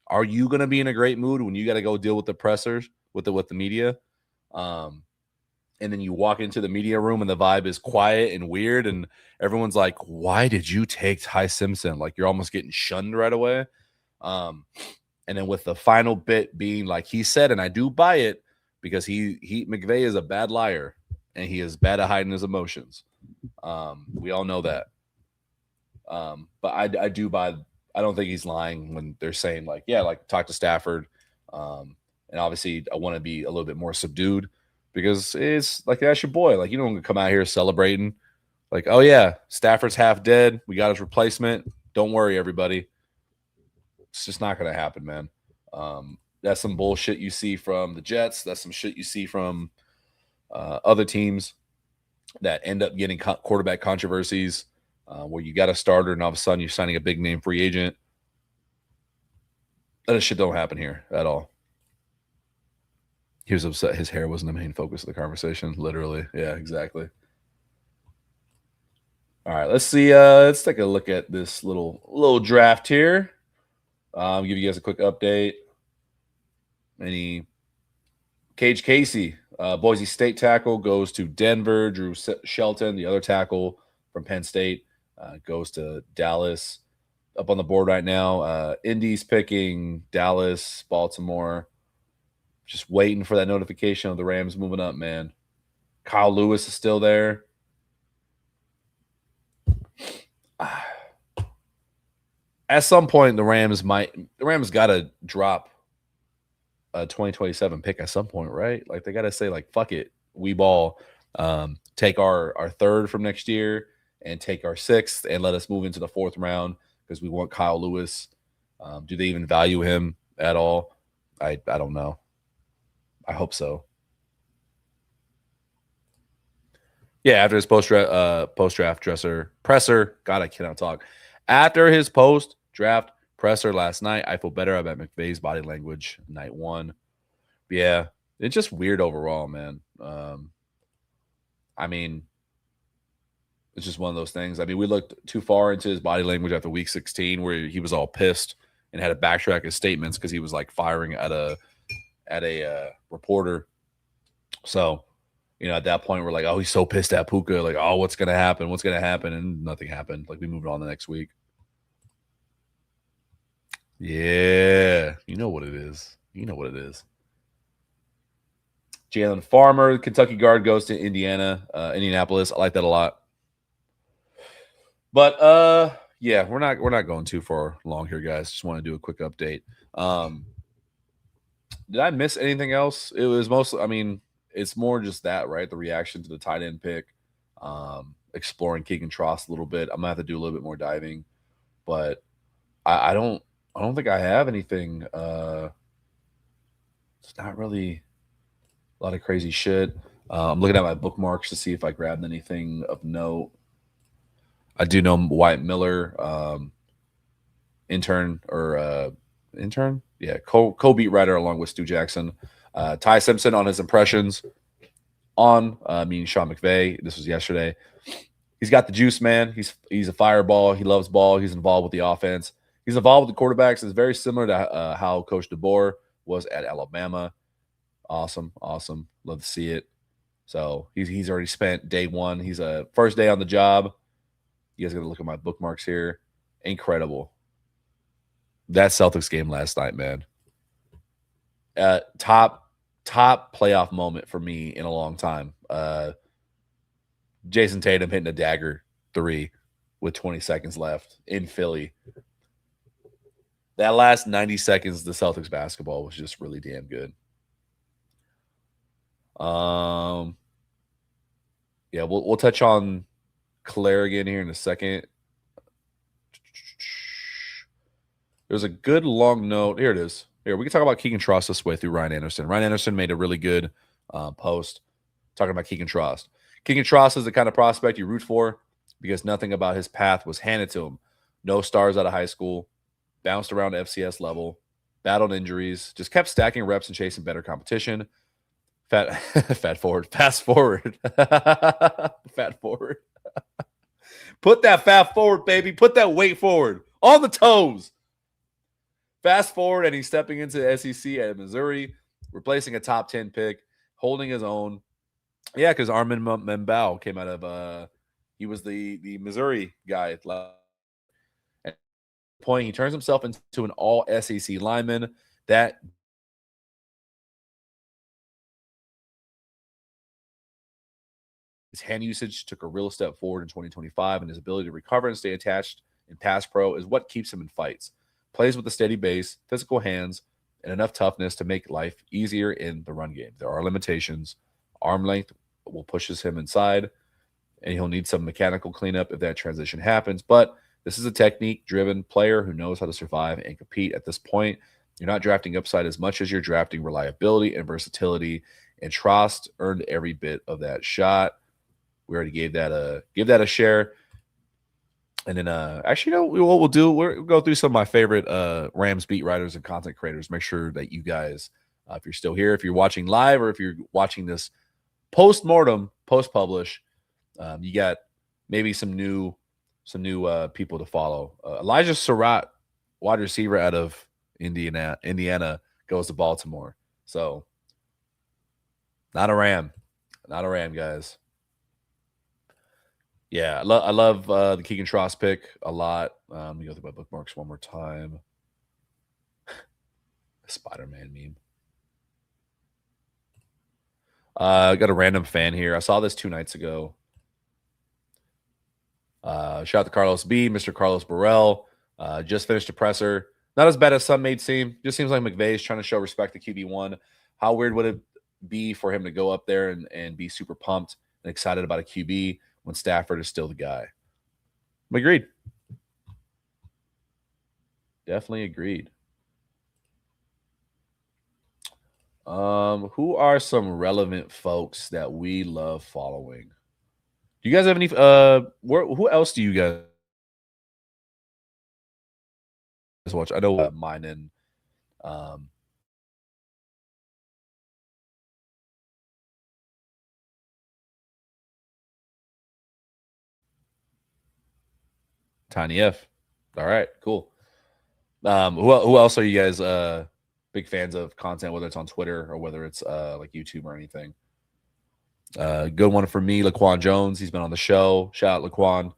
Are you going to be in a great mood when you got to go deal with the pressers, with the media? And then you walk into the media room and the vibe is quiet and weird, and everyone's like, why did you take Ty Simpson? Like, you're almost getting shunned right away. And then with the final bit being like he said, and I do buy it, because he McVay is a bad liar and he is bad at hiding his emotions. We all know that. But I do buy, I don't think he's lying when they're saying like, yeah, like talk to Stafford. And obviously I want to be a little bit more subdued, because it's like, that's your boy. Like, you don't come out here celebrating like, oh yeah, Stafford's half dead. We got his replacement. Don't worry, everybody. It's just not going to happen, man. That's some bullshit you see from the Jets. That's some shit you see from other teams that end up getting quarterback controversies, where you got a starter and all of a sudden you're signing a big name free agent. That shit don't happen here at all. He was upset his hair wasn't the main focus of the conversation. Literally. Yeah, exactly. All right, let's see. Let's take a look at this little draft here. Give you guys a quick update. Cage Casey, Boise State tackle, goes to Denver. Drew Shelton, the other tackle from Penn State, goes to Dallas. Up on the board right now. Indy's picking Dallas, Baltimore. Just waiting for that notification of the Rams moving up, man. Kyle Lewis is still there. At some point, the Rams got to drop a 2027 pick at some point, right? Like, they got to say like, fuck it, we ball. Take our 3rd from next year and take our 6th and let us move into the 4th round, because we want Kyle Lewis. Do they even value him at all? I don't know. I hope so. Yeah, after his post-draft presser. God, I cannot talk. After his post-draft presser last night, I feel better about McVay's body language night 1. Yeah, it's just weird overall, man. I mean, it's just one of those things. I mean, we looked too far into his body language after week 16, where he was all pissed and had to backtrack his statements because he was like firing at a reporter. So, at that point, we're like, oh, he's so pissed at Puka. Like, oh, what's going to happen? What's going to happen? And nothing happened. Like, we moved on the next week. Yeah. You know what it is. Jalen Farmer, Kentucky guard, goes to Indianapolis. I like that a lot. But yeah, we're not going too far long here, guys. Just want to do a quick update. Did I miss anything else? It was mostly, I mean, it's more just that, right? The reaction to the tight end pick, exploring Keegan Tross a little bit. I'm gonna have to do a little bit more diving, but I don't think I have anything It's not really a lot of crazy shit. I'm looking at my bookmarks to see if I grabbed anything of note. I do know Wyatt Miller, intern, yeah, co-beat writer along with Stu Jackson. Ty Simpson on his impressions on meeting Sean McVay. This was yesterday. He's got the juice, man. He's a fireball. He loves ball. He's involved with the offense. He's involved with the quarterbacks. It's very similar to how Coach DeBoer was at Alabama. Awesome. Love to see it. So he's already spent day one. He's a first day on the job. You guys got to look at my bookmarks here. Incredible. That Celtics game last night, man. Top playoff moment for me in a long time. Jason Tatum hitting a dagger 3 with 20 seconds left in Philly. That last 90 seconds, the Celtics basketball was just really damn good. Yeah, we'll touch on Claire again here in a second. There's a good long note. Here it is. Here, we can talk about Keegan Trost this way through Ryan Anderson. Ryan Anderson made a really good post talking about Keegan Trost. Keegan Trost is the kind of prospect you root for because nothing about his path was handed to him. No stars out of high school, bounced around FCS level, battled injuries, just kept stacking reps and chasing better competition. Fast forward. Fat forward. Put that fat forward, baby. Put that weight forward. On the toes. Fast forward, and he's stepping into the SEC at Missouri, replacing a top 10 pick, holding his own. Yeah, because Armin Membao came out of he was the Missouri guy. At the point, he turns himself into an all SEC lineman. That his hand usage took a real step forward in 2025, and his ability to recover and stay attached in pass pro is what keeps him in fights. Plays with a steady base, physical hands, and enough toughness to make life easier in the run game. There are limitations. Arm length will pushes him inside, and he'll need some mechanical cleanup if that transition happens. But this is a technique-driven player who knows how to survive and compete. At this point, you're not drafting upside as much as you're drafting reliability and versatility, and Trost earned every bit of that shot. We already gave that a share. And then, actually, what we'll do, we'll go through some of my favorite Rams beat writers and content creators. Make sure that you guys, if you're still here, if you're watching live, or if you're watching this post-mortem, post-publish, you got maybe some new people to follow. Elijah Surratt, wide receiver out of Indiana, goes to Baltimore. So, not a Ram, guys. Yeah, I love the Keegan Trost pick a lot. Let me go through my bookmarks one more time. Spider-Man meme. I got a random fan here. I saw this 2 nights ago. Shout out to Carlos B, Mr. Carlos Burrell. Just finished a presser. Not as bad as some may seem. Just seems like McVay is trying to show respect to QB1. How weird would it be for him to go up there and be super pumped and excited about a QB when Stafford is still the guy? Agreed. Definitely agreed. Who are some relevant folks that we love following? Do you guys have any who else do you guys watch? I know mine and Tiny F. All right, cool. Who else are you guys big fans of content, whether it's on Twitter or whether it's like YouTube or anything? Good one for me, Laquan Jones. He's been on the show. Shout out Laquan.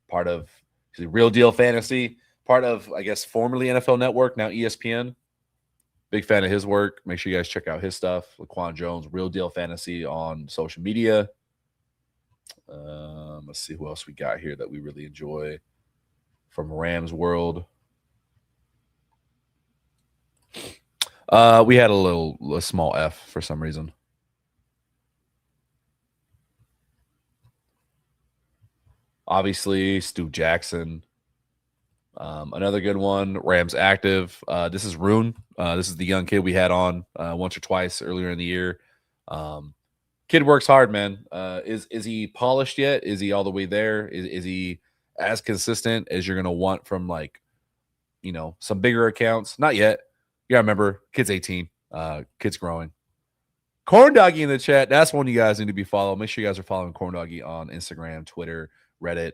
Part of Real Deal Fantasy, part of, I guess, formerly NFL Network, now ESPN. Big fan of his work. Make sure you guys check out his stuff. Laquan Jones, Real Deal Fantasy on social media. Let's see who else we got here that we really enjoy from Rams world. We had a small F for some reason. Obviously, Stu Jackson. Another good one, Rams active. This is Rune. This is the young kid we had on once or twice earlier in the year. Kid works hard, man. Is he polished yet? Is he all the way there? Is he as consistent as you're gonna want from like some bigger accounts? Not yet. Yeah, remember, kid's 18. Kid's growing. Corn Doggy in the chat. That's one you guys need to be following. Make sure you guys are following Corn Doggy on Instagram, Twitter, Reddit,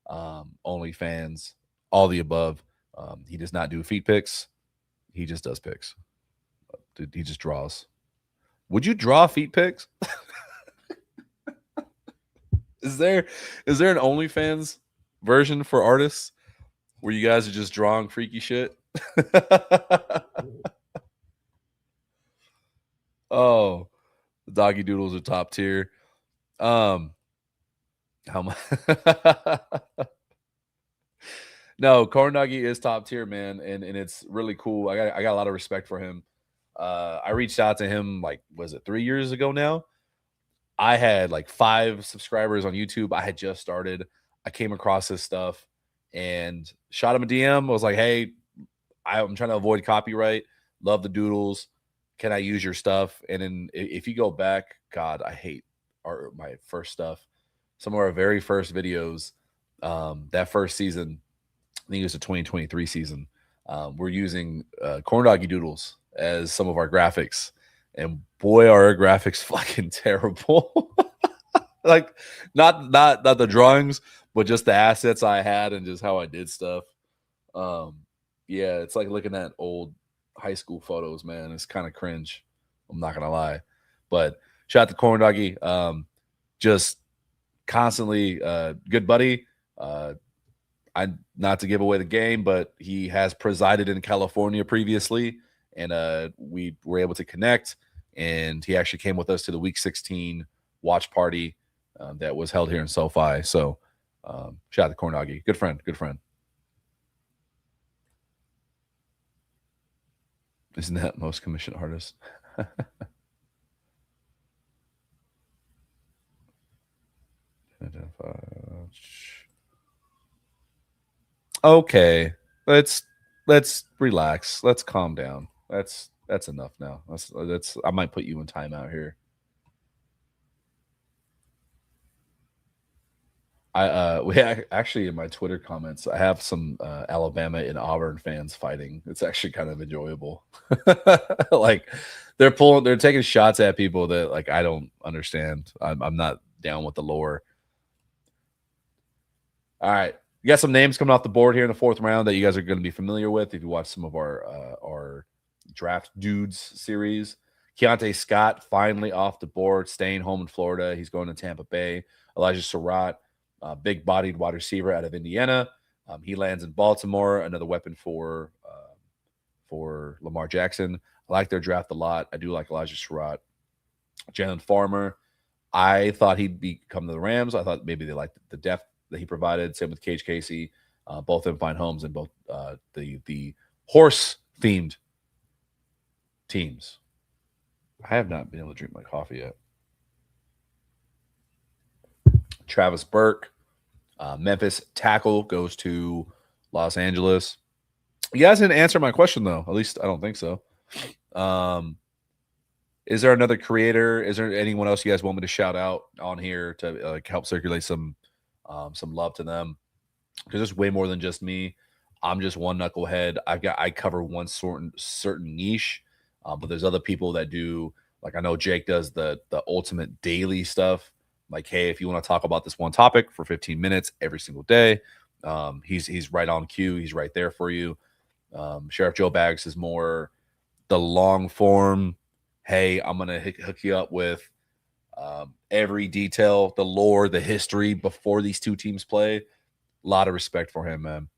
OnlyFans, all the above. He does not do feet pics. He just does pics. Dude, he just draws. Would you draw feet pics? Is there an OnlyFans version for artists where you guys are just drawing freaky shit? Oh, the doggy doodles are top tier. How much? No, Corn Doggy is top tier, man, and it's really cool. I got a lot of respect for him. I reached out to him like, was it 3 years ago now? I had like 5 subscribers on YouTube. I had just started. I came across his stuff and shot him a DM. I was like, hey, I'm trying to avoid copyright. Love the doodles. Can I use your stuff? And then if you go back, God, I hate my first stuff. Some of our very first videos, that first season, I think it was the 2023 season. We're using Corn Doggy doodles as some of our graphics. And boy, are our graphics fucking terrible. Like not the drawings, but just the assets I had and just how I did stuff. Yeah, it's like looking at old high school photos, man. It's kind of cringe. I'm not gonna lie. But shout out to Corn Doggy. Just constantly good buddy. I not to give away the game, but he has presided in California previously, and we were able to connect. And he actually came with us to the Week 16 watch party that was held here in SoFi. So shout out to Corn Doggy. Good friend. Isn't that most commissioned artist? Okay, let's relax. Let's calm down. That's enough now. That's I might put you in timeout here. We actually in my Twitter comments, I have some Alabama and Auburn fans fighting. It's actually kind of enjoyable. Like they're taking shots at people that like I don't understand. I'm not down with the lore. All right, you got some names coming off the board here in the 4th round that you guys are going to be familiar with if you watch some of our draft dudes series. Keontae Scott finally off the board, staying home in Florida. He's going to Tampa Bay. Elijah Surratt, big-bodied wide receiver out of Indiana. He lands in Baltimore, another weapon for Lamar Jackson. I like their draft a lot. I do like Elijah Surratt. Jalen Farmer, I thought he'd come to the Rams. I thought maybe they liked the depth that he provided. Same with Cage Casey. Both of them find homes in both the horse-themed teams. I have not been able to drink my coffee yet. Travis Burke, Memphis tackle, goes to Los Angeles. You guys didn't answer my question, though. At least I don't think so. Is there another creator? Is there anyone else you guys want me to shout out on here to help circulate some love to them? Because there's way more than just me. I'm just one knucklehead. I cover one certain niche, but there's other people that do. Like I know Jake does the ultimate daily stuff. Like, hey, if you want to talk about this one topic for 15 minutes every single day, he's right on cue. He's right there for you. Sheriff Joe Bags is more the long form. Hey, I'm gonna hook you up with every detail, the lore, the history before these two teams play. A lot of respect for him, man.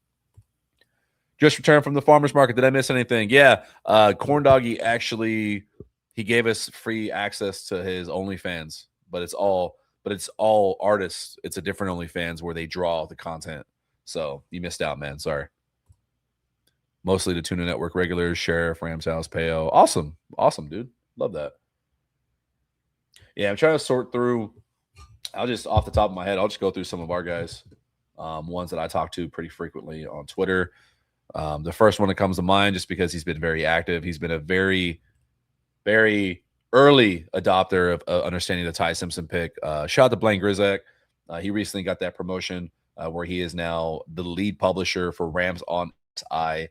Just returned from the farmer's market. Did I miss anything? Yeah. Corn Doggy actually, he gave us free access to his OnlyFans, but it's all artists. It's a different OnlyFans where they draw the content. So you missed out, man. Sorry. Mostly the Tuna Network regulars, Sheriff, Rams House, Peo. Awesome, dude. Love that. Yeah, I'm trying to sort through. I'll just off the top of my head, I'll just go through some of our guys. ones that I talk to pretty frequently on Twitter. The first one that comes to mind, just because he's been very active. He's been a very, very early adopter of understanding the Ty Simpson pick. Shout out to Blaine Grizek. He recently got that promotion where he is now the lead publisher for Rams on SI.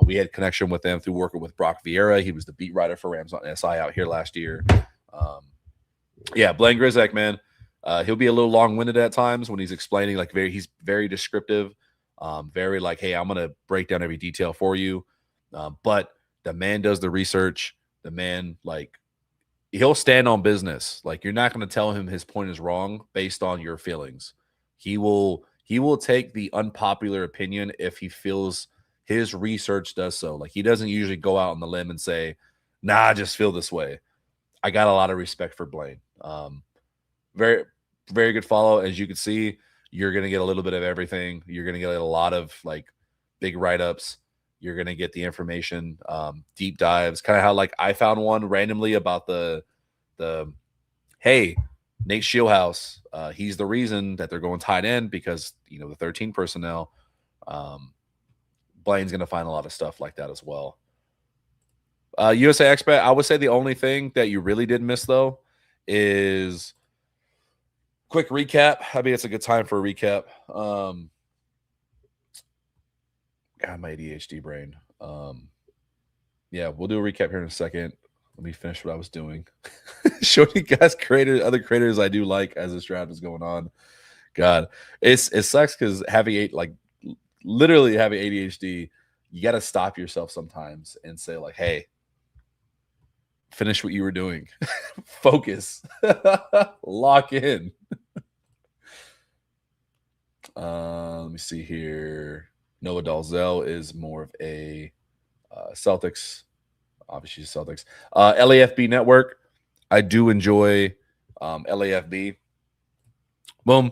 We had connection with them through working with Brock Vieira. He was the beat writer for Rams on SI out here last year. Blaine Grizek, man. He'll be a little long-winded at times when he's explaining, like he's very descriptive, very like, hey, I'm gonna break down every detail for you. But the man does the research. The man, like, he'll stand on business. Like, you're not gonna tell him his point is wrong based on your feelings. He will take the unpopular opinion if he feels his research does so. Like, he doesn't usually go out on the limb and say, nah, I just feel this way. I got a lot of respect for Blaine. Very, very good follow. As you can see, you're going to get a little bit of everything. You're going to get a lot of like big write-ups. You're going to get the information, deep dives, kind of how like I found one randomly about the hey, Nate Shieldhouse. He's the reason that they're going tight end because, the 13 personnel. Blaine's going to find a lot of stuff like that as well. USA Expat, I would say the only thing that you really did miss, though, is quick recap. I mean, it's a good time for a recap. God, my ADHD brain. Yeah, we'll do a recap here in a second. Let me finish what I was doing. Showing you guys other creators I do like as this draft is going on. God, it sucks because literally having ADHD, you got to stop yourself sometimes and say like, hey, finish what you were doing. Focus. Lock in. Let me see here. Noah Dalzell is more of a Celtics. Obviously, Celtics. LAFB Network. I do enjoy LAFB. Boom.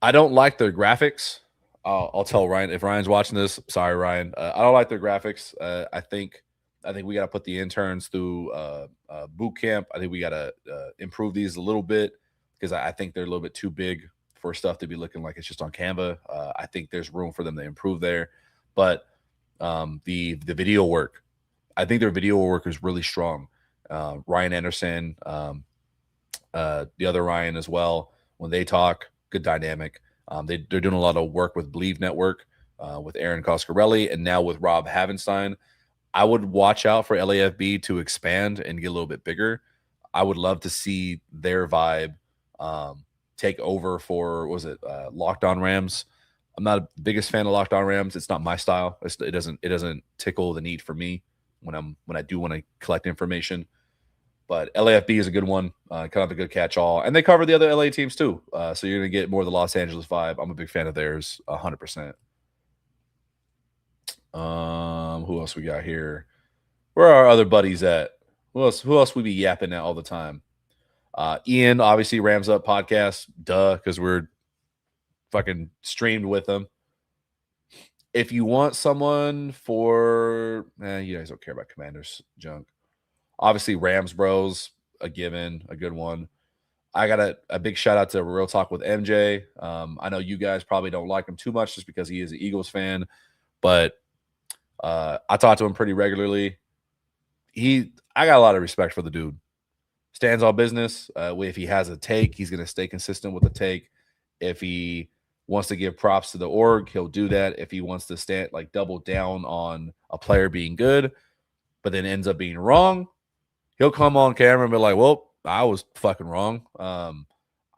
I don't like their graphics. I'll tell Ryan if Ryan's watching this. Sorry, Ryan. I don't like their graphics. I think we got to put the interns through boot camp. I think we got to improve these a little bit because I think they're a little bit too big for stuff to be looking like it's just on Canva. I think there's room for them to improve there. But the video work, I think their video work is really strong. Ryan Anderson, the other Ryan as well, when they talk, good dynamic. They're doing a lot of work with Believe Network, with Aaron Coscarelli, and now with Rob Havenstein. I would watch out for LAFB to expand and get a little bit bigger. I would love to see their vibe take over for, Locked On Rams. I'm not the biggest fan of Locked On Rams. It's not my style. It doesn't tickle the need for me when I do want to collect information. But LAFB is a good one, kind of a good catch-all. And they cover the other LA teams too. So you're going to get more of the Los Angeles vibe. I'm a big fan of theirs, 100%. Who else we got here? Where are our other buddies at? Who else we be yapping at all the time? Ian, obviously, Rams Up podcast. Duh, because we're fucking streamed with them. If you want someone for... you guys don't care about Commanders junk. Obviously, Rams Bros, a given, a good one. I got a big shout out to Real Talk with MJ. I know you guys probably don't like him too much just because he is an Eagles fan, but I talk to him pretty regularly. I got a lot of respect for the dude. Stands on business. If he has a take, he's going to stay consistent with the take. If he wants to give props to the org, he'll do that. If he wants to double down on a player being good, but then ends up being wrong, he'll come on camera and be like, well, I was fucking wrong.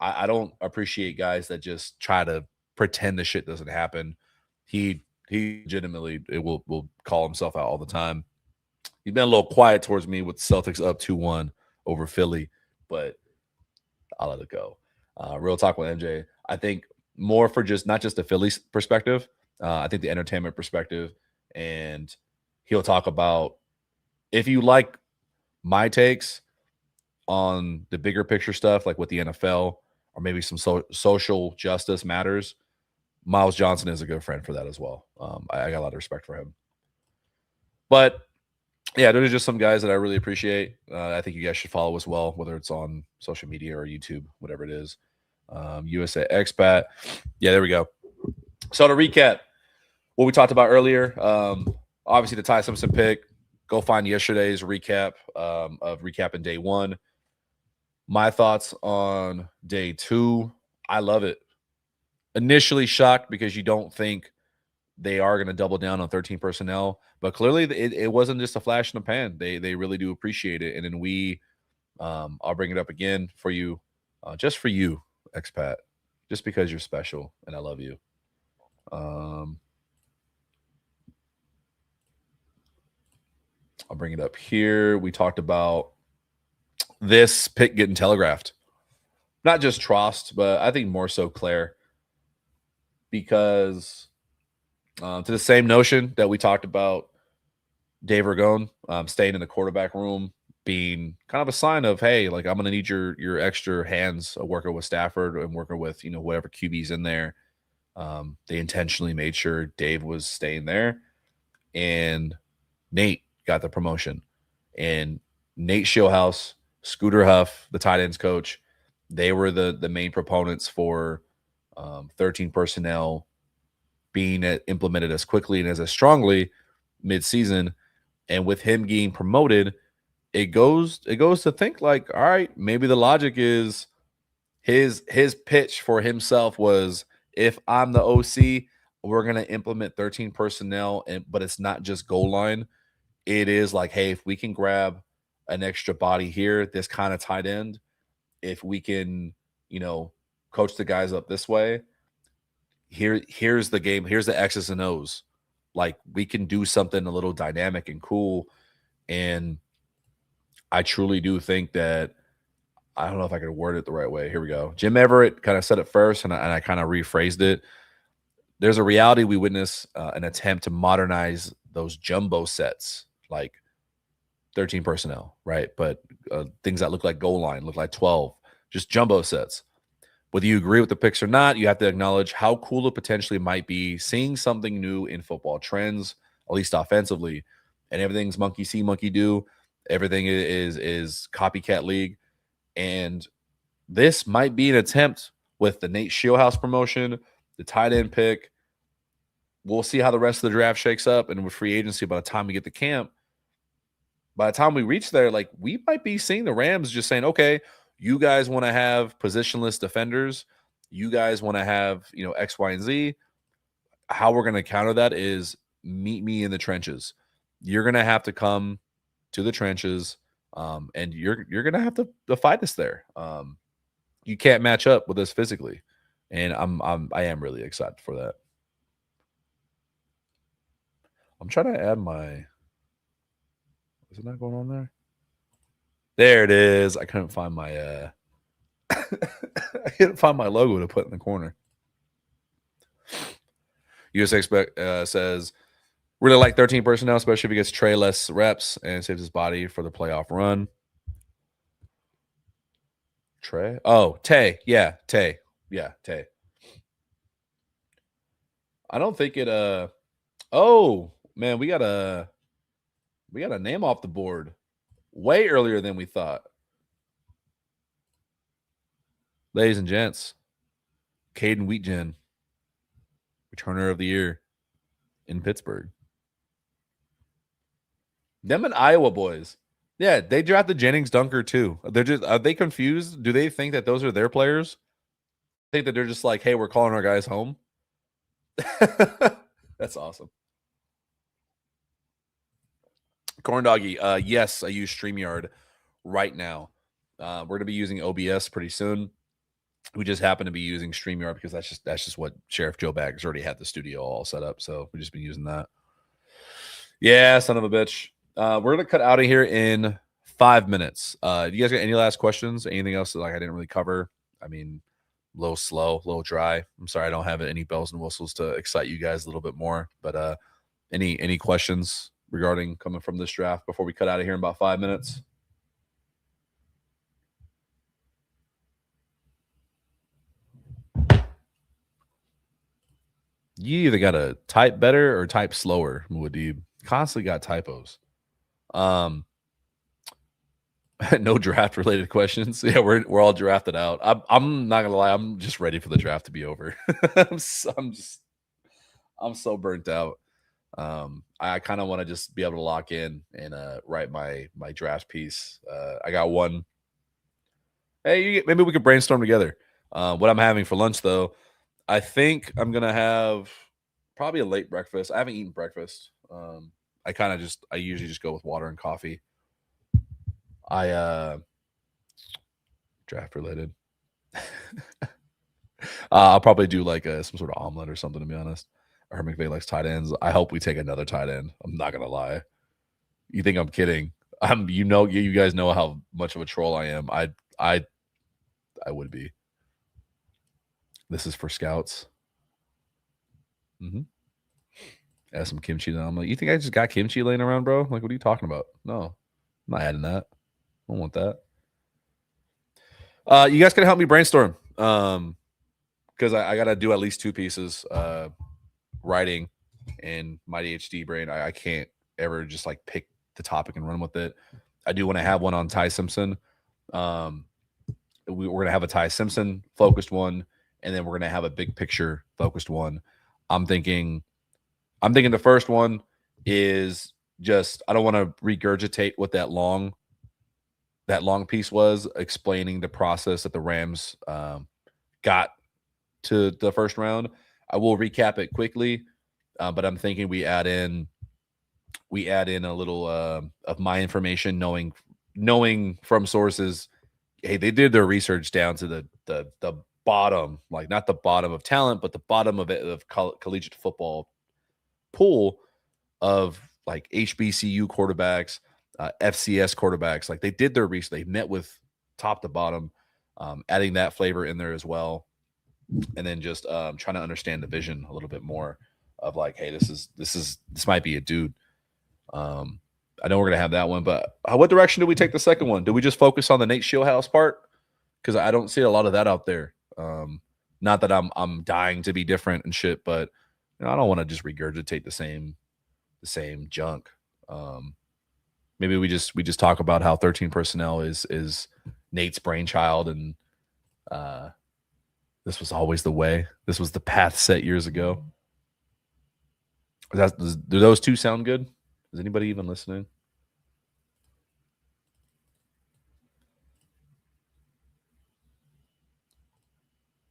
I don't appreciate guys that just try to pretend the shit doesn't happen. He legitimately will call himself out all the time. He's been a little quiet towards me with Celtics up 2-1 over Philly, but I'll let it go. Real Talk with MJ. I think more for not just the Philly perspective. I think the entertainment perspective, and he'll talk about, if you like my takes on the bigger picture stuff, like with the NFL or maybe some social justice matters, Miles Johnson is a good friend for that as well. I got a lot of respect for him. But yeah, those are just some guys that I really appreciate. I think you guys should follow as well, whether it's on social media or YouTube, whatever it is. USA expat. Yeah, there we go. So to recap what we talked about earlier, obviously the Ty Simpson pick, go find yesterday's recap of recapping day one. My thoughts on day two, I love it. Initially shocked because you don't think they are going to double down on 13 personnel, but clearly it wasn't just a flash in the pan. They really do appreciate it. And then I'll bring it up again for you, just for you, expat, just because you're special and I love you. I'll bring it up here. We talked about this pick getting telegraphed. Not just Trost, but I think more so Claire. Because to the same notion that we talked about Dave Ragone staying in the quarterback room being kind of a sign of, hey, like I'm going to need your extra hands working with Stafford and working with, whatever QB's in there. They intentionally made sure Dave was staying there. And Nate got the promotion. And Nate Schillhouse, Scooter Huff, the tight ends coach, they were the main proponents for 13 personnel being implemented as quickly and as strongly mid-season. And with him getting promoted, it goes to think like, all right, maybe the logic is his pitch for himself was, if I'm the OC, we're going to implement 13 personnel, but it's not just goal line. It is like, hey, if we can grab an extra body here, this kind of tight end, if we can, coach the guys up this way, here's the game, here's the X's and O's. Like we can do something a little dynamic and cool. And I truly do think that, I don't know if I could word it the right way. Here we go. Jim Everett kind of said it first, and I kind of rephrased it. There's a reality we witness an attempt to modernize those jumbo sets, like 13 personnel, right? But things that look like goal line, look like 12, just jumbo sets. Whether you agree with the picks or not, you have to acknowledge how cool it potentially might be seeing something new in football trends, at least offensively. And everything's monkey see, monkey do. Everything is copycat league. And this might be an attempt with the Nate Schillhouse promotion, the tight end pick. We'll see how the rest of the draft shakes up. And with free agency, by the time we get to camp, by the time we reach there, like we might be seeing the Rams just saying, okay, you guys want to have positionless defenders. You guys want to have, X, Y, and Z. How we're going to counter that is meet me in the trenches. You're going to have to come to the trenches, and you're going to have to fight us there. You can't match up with us physically, and I am really excited for that. I'm trying to add my. Is it not going on there? There it is. I couldn't find my I couldn't find my logo to put in the corner. US Expect says, really like 13 personnel, especially if he gets Trey less reps and saves his body for the playoff run. Trey? Oh, Tay. Yeah, Tay. Yeah, Tay. I don't think it oh, man, we got a name off the board way earlier than we thought. Ladies and gents, Caden Wheatgen, returner of the year in Pittsburgh. Them and Iowa boys. Yeah, they drafted Jennings Dunker too. Are they confused? Do they think that those are their players? Think that they're just like, hey, we're calling our guys home? That's awesome. Corn Doggy, yes, I use StreamYard right now. We're going to be using OBS pretty soon. We just happen to be using StreamYard because that's just what Sheriff Joe Bags already had the studio all set up. So we've just been using that. Yeah, son of a bitch. We're going to cut out of here in 5 minutes. Do you guys got any last questions? Anything else that I didn't really cover? I mean, a little slow, a little dry. I'm sorry I don't have any bells and whistles to excite you guys a little bit more. But any questions regarding coming from this draft before we cut out of here in about 5 minutes? You either got to type better or type slower, Muad'Dib. Constantly got typos. No draft related questions. Yeah, we're all drafted out. I'm not gonna lie. I'm just ready for the draft to be over. I'm so burnt out. I kind of want to just be able to lock in and write my draft piece. I got one. Hey, maybe we could brainstorm together. What I'm having for lunch though, I think I'm gonna have probably a late breakfast. I haven't eaten breakfast. I usually just go with water and coffee. I draft related. I'll probably do like some sort of omelet or something, to be honest. Herman McVay likes tight ends. I hope we take another tight end. I'm not gonna lie. You think I'm kidding? You guys know how much of a troll I am. I would be. This is for scouts. Mm-hmm. Add some kimchi. And I'm like, you think I just got kimchi laying around, bro? Like, what are you talking about? No, I'm not adding that. I don't want that. You guys can help me brainstorm. Because I got to do at least two pieces. Writing and my ADHD brain, I can't ever just like pick the topic and run with it. I do want to have one on Ty Simpson. We're going to have a Ty Simpson focused one, and then we're going to have a big picture focused one. I'm thinking the first one is just, I don't want to regurgitate what that long piece was, explaining the process that the Rams got to the first round. I will recap it quickly, but I'm thinking we add in a little of my information, knowing from sources, hey, they did their research down to the bottom, like not the bottom of talent, but the bottom of collegiate football pool of like HBCU quarterbacks, FCS quarterbacks. Like they did their research. They met with top to bottom, adding that flavor in there as well. And then just trying to understand the vision a little bit more of like, hey, this might be a dude. I know we're gonna have that one, but what direction do we take the second one? Do we just focus on the Nate Shieldhouse part? Because I don't see a lot of that out there. Not that I'm dying to be different and shit, but I don't want to just regurgitate the same junk. Maybe we just talk about how 13 personnel is Nate's brainchild, and this was always the way. This was the path set years ago. Do those two sound good? Is anybody even listening?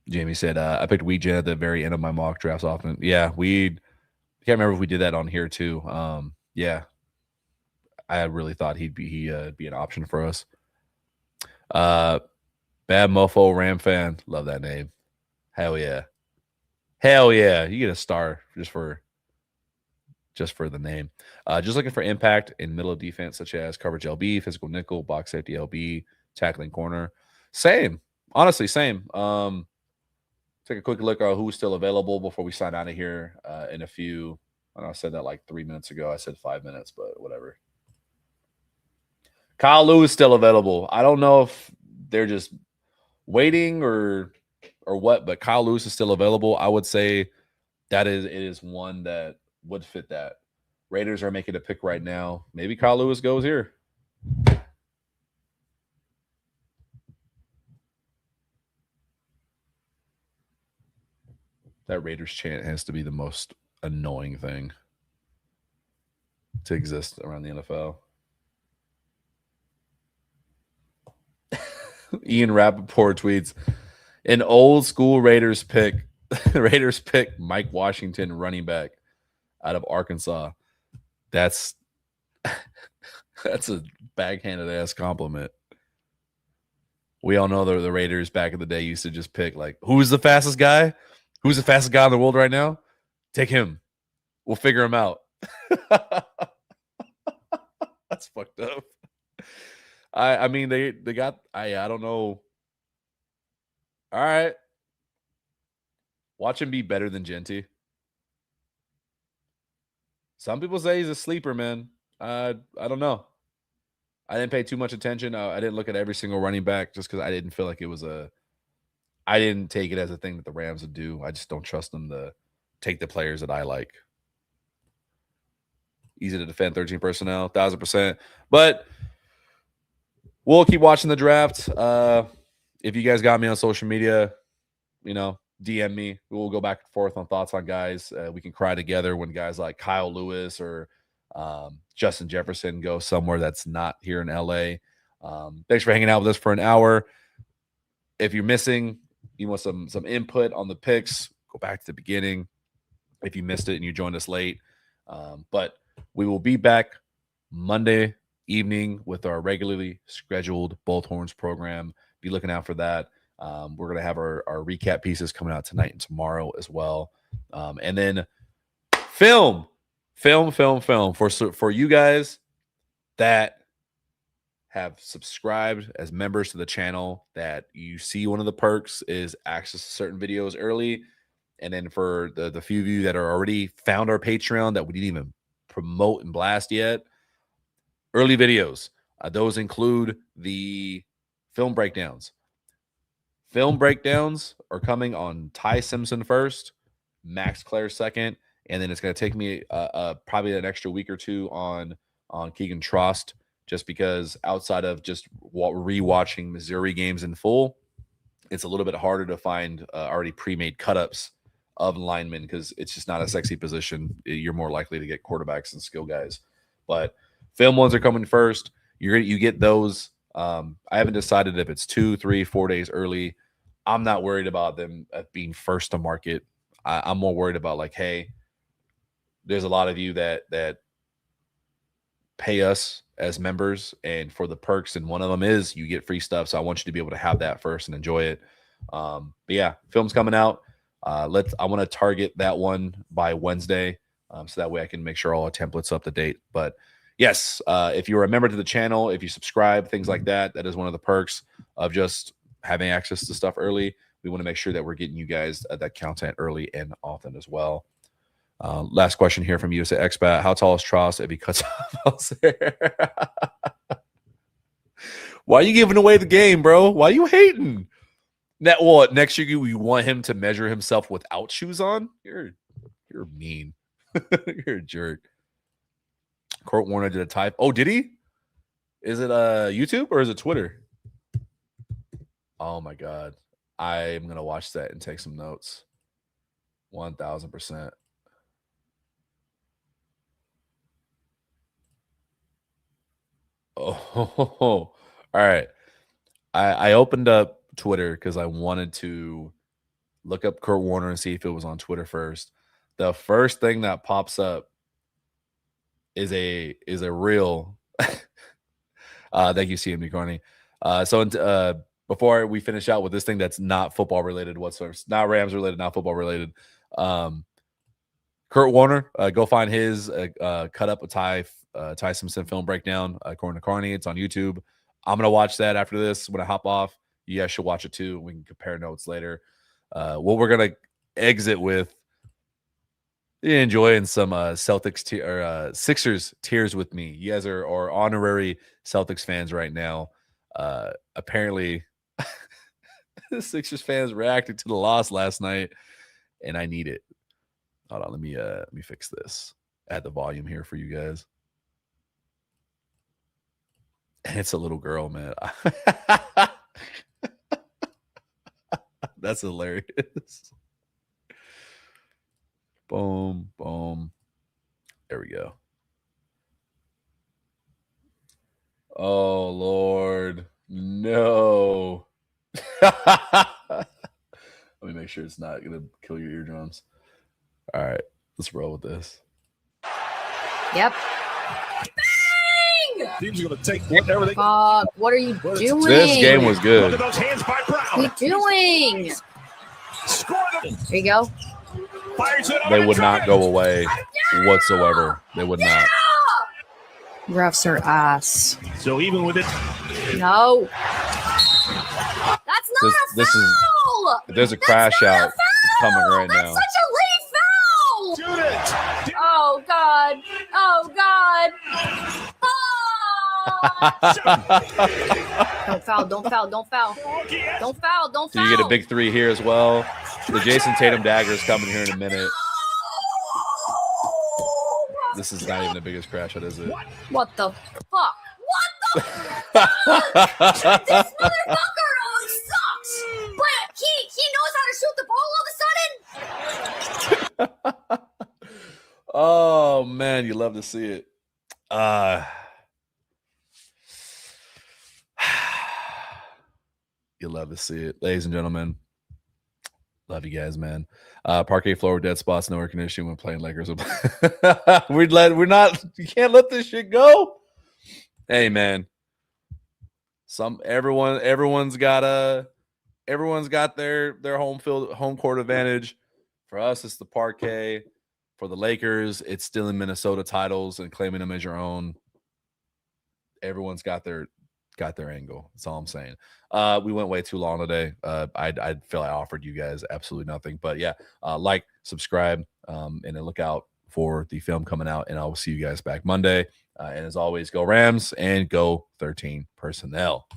Jamie said, I picked Weed Gen at the very end of my mock drafts often. Yeah, Weed. I can't remember if we did that on here too. Yeah. I really thought he'd be an option for us. Bad Mofo Ram fan. Love that name. Hell yeah. Hell yeah. You get a star just for the name. Just looking for impact in middle of defense, such as coverage LB, physical nickel, box safety LB, tackling corner. Same. Honestly, same. Take a quick look at who's still available before we sign out of here in a few. I said that like 3 minutes ago. I said 5 minutes, but whatever. Kyle Lewis still available. I don't know if they're just waiting or what, but Kyle Lewis is still available. I would say it is one that would fit that. Raiders are making a pick right now. Maybe Kyle Lewis goes here. That Raiders chant has to be the most annoying thing to exist around the NFL. Ian Rappaport tweets, an old school Raiders pick Mike Washington, running back out of Arkansas. That's a backhanded ass compliment. We all know the Raiders back in the day used to just pick like, who's the fastest guy? Who's the fastest guy in the world right now? Take him. We'll figure him out. That's fucked up. I mean they got I don't know. All right. Watch him be better than Genty. Some people say he's a sleeper, man. I don't know. I didn't pay too much attention. I didn't look at every single running back just because I didn't feel like it was I didn't take it as a thing that the Rams would do. I just don't trust them to take the players that I like. Easy to defend 13 personnel, 1,000%. But we'll keep watching the draft. If you guys got me on social media, DM me. We'll go back and forth on thoughts on guys. We can cry together when guys like Kyle Lewis or Justin Jefferson go somewhere that's not here in LA. Thanks for hanging out with us for an hour. If you're missing, you want some input on the picks, go back to the beginning. If you missed it and you joined us late. But we will be back Monday evening with our regularly scheduled Both Horns program. Be looking out for that. We're going to have our recap pieces coming out tonight and tomorrow as well. And then film for you guys that have subscribed as members to the channel, that you see one of the perks is access to certain videos early. And then for the few of you that are already found our Patreon that we didn't even promote and blast yet, early videos. Those include the film breakdowns. Film breakdowns are coming on Ty Simpson first, Max Clare second, and then it's going to take me probably an extra week or two on Keegan Trost, just because outside of just rewatching Missouri games in full, it's a little bit harder to find already pre-made cut-ups of linemen because it's just not a sexy position. You're more likely to get quarterbacks and skill guys. But film ones are coming first. You get those. I haven't decided if it's 2, 3, 4 days early. I'm not worried about them being first to market. I'm more worried about like, hey, there's a lot of you that pay us as members and for the perks, and one of them is you get free stuff. So I want you to be able to have that first and enjoy it. But yeah, film's coming out. I want to target that one by Wednesday, so that way I can make sure all our templates are up to date. But yes, if you're a member to the channel, if you subscribe, things like that, that is one of the perks of just having access to stuff early. We want to make sure that we're getting you guys that content early and often as well. Last question here from USA Expat. How tall is Trost if he cuts off there? Why are you giving away the game, bro? Why are you hating? Next year you want him to measure himself without shoes on? You're mean. You're a jerk. Kurt Warner did a type. Oh, did he? Is it YouTube or is it Twitter? Oh my God. I'm gonna watch that and take some notes. 1000%. Oh, all right. I opened up Twitter because I wanted to look up Kurt Warner and see if it was on Twitter first. The first thing that pops up is a reel. Thank you, CMD Carney. So before we finish out with this thing that's not football related whatsoever, not Rams related, not football related. Kurt Warner, go find his cut up a Ty Simpson film breakdown according to Carney. It's on YouTube. I'm gonna watch that after this when I hop off. You guys should watch it too. We can compare notes later. What we're gonna exit with, enjoying some Sixers tears with me. You guys are honorary Celtics fans right now. Apparently, the Sixers fans reacted to the loss last night, and I need it. Hold on, let me fix this. Add the volume here for you guys. And it's a little girl, man. That's hilarious. Boom, boom. There we go. Oh, Lord. No. Let me make sure it's not going to kill your eardrums. All right, let's roll with this. Yep. Bang! Team's going to take whatever they what are you doing? This game was good. Look at those hands by Brown. What are you doing? Score them. There you go. Fires it They would not go away whatsoever. They would not. Refs are ass. So even with it, No. That's not a This is foul. there's a crash out coming right That's now. such a late foul. shoot it. Oh God. Oh God. Oh. Don't foul. Don't foul. Don't foul. Don't foul. Don't So foul. you get a big three here as well. The Jason Tatum dagger is coming here in a minute. This is not even the biggest crash out, is it? What the fuck? What This motherfucker sucks. But he knows how to shoot the ball all of a sudden. Oh man, you love to see it. You love to see it, ladies and gentlemen. Love you guys, man. Parquet floor with dead spots, no air conditioning when playing Lakers. You can't let this shit go. Hey, man. Everyone's got their home court advantage. For us, it's the parquet. For the Lakers, it's stealing Minnesota titles and claiming them as your own. Everyone's got their angle. That's all I'm saying. We went way too long today. I feel I offered you guys absolutely nothing. But yeah, like, subscribe, and then look out for the film coming out. And I will see you guys back Monday. And as always, go Rams and go 13 personnel.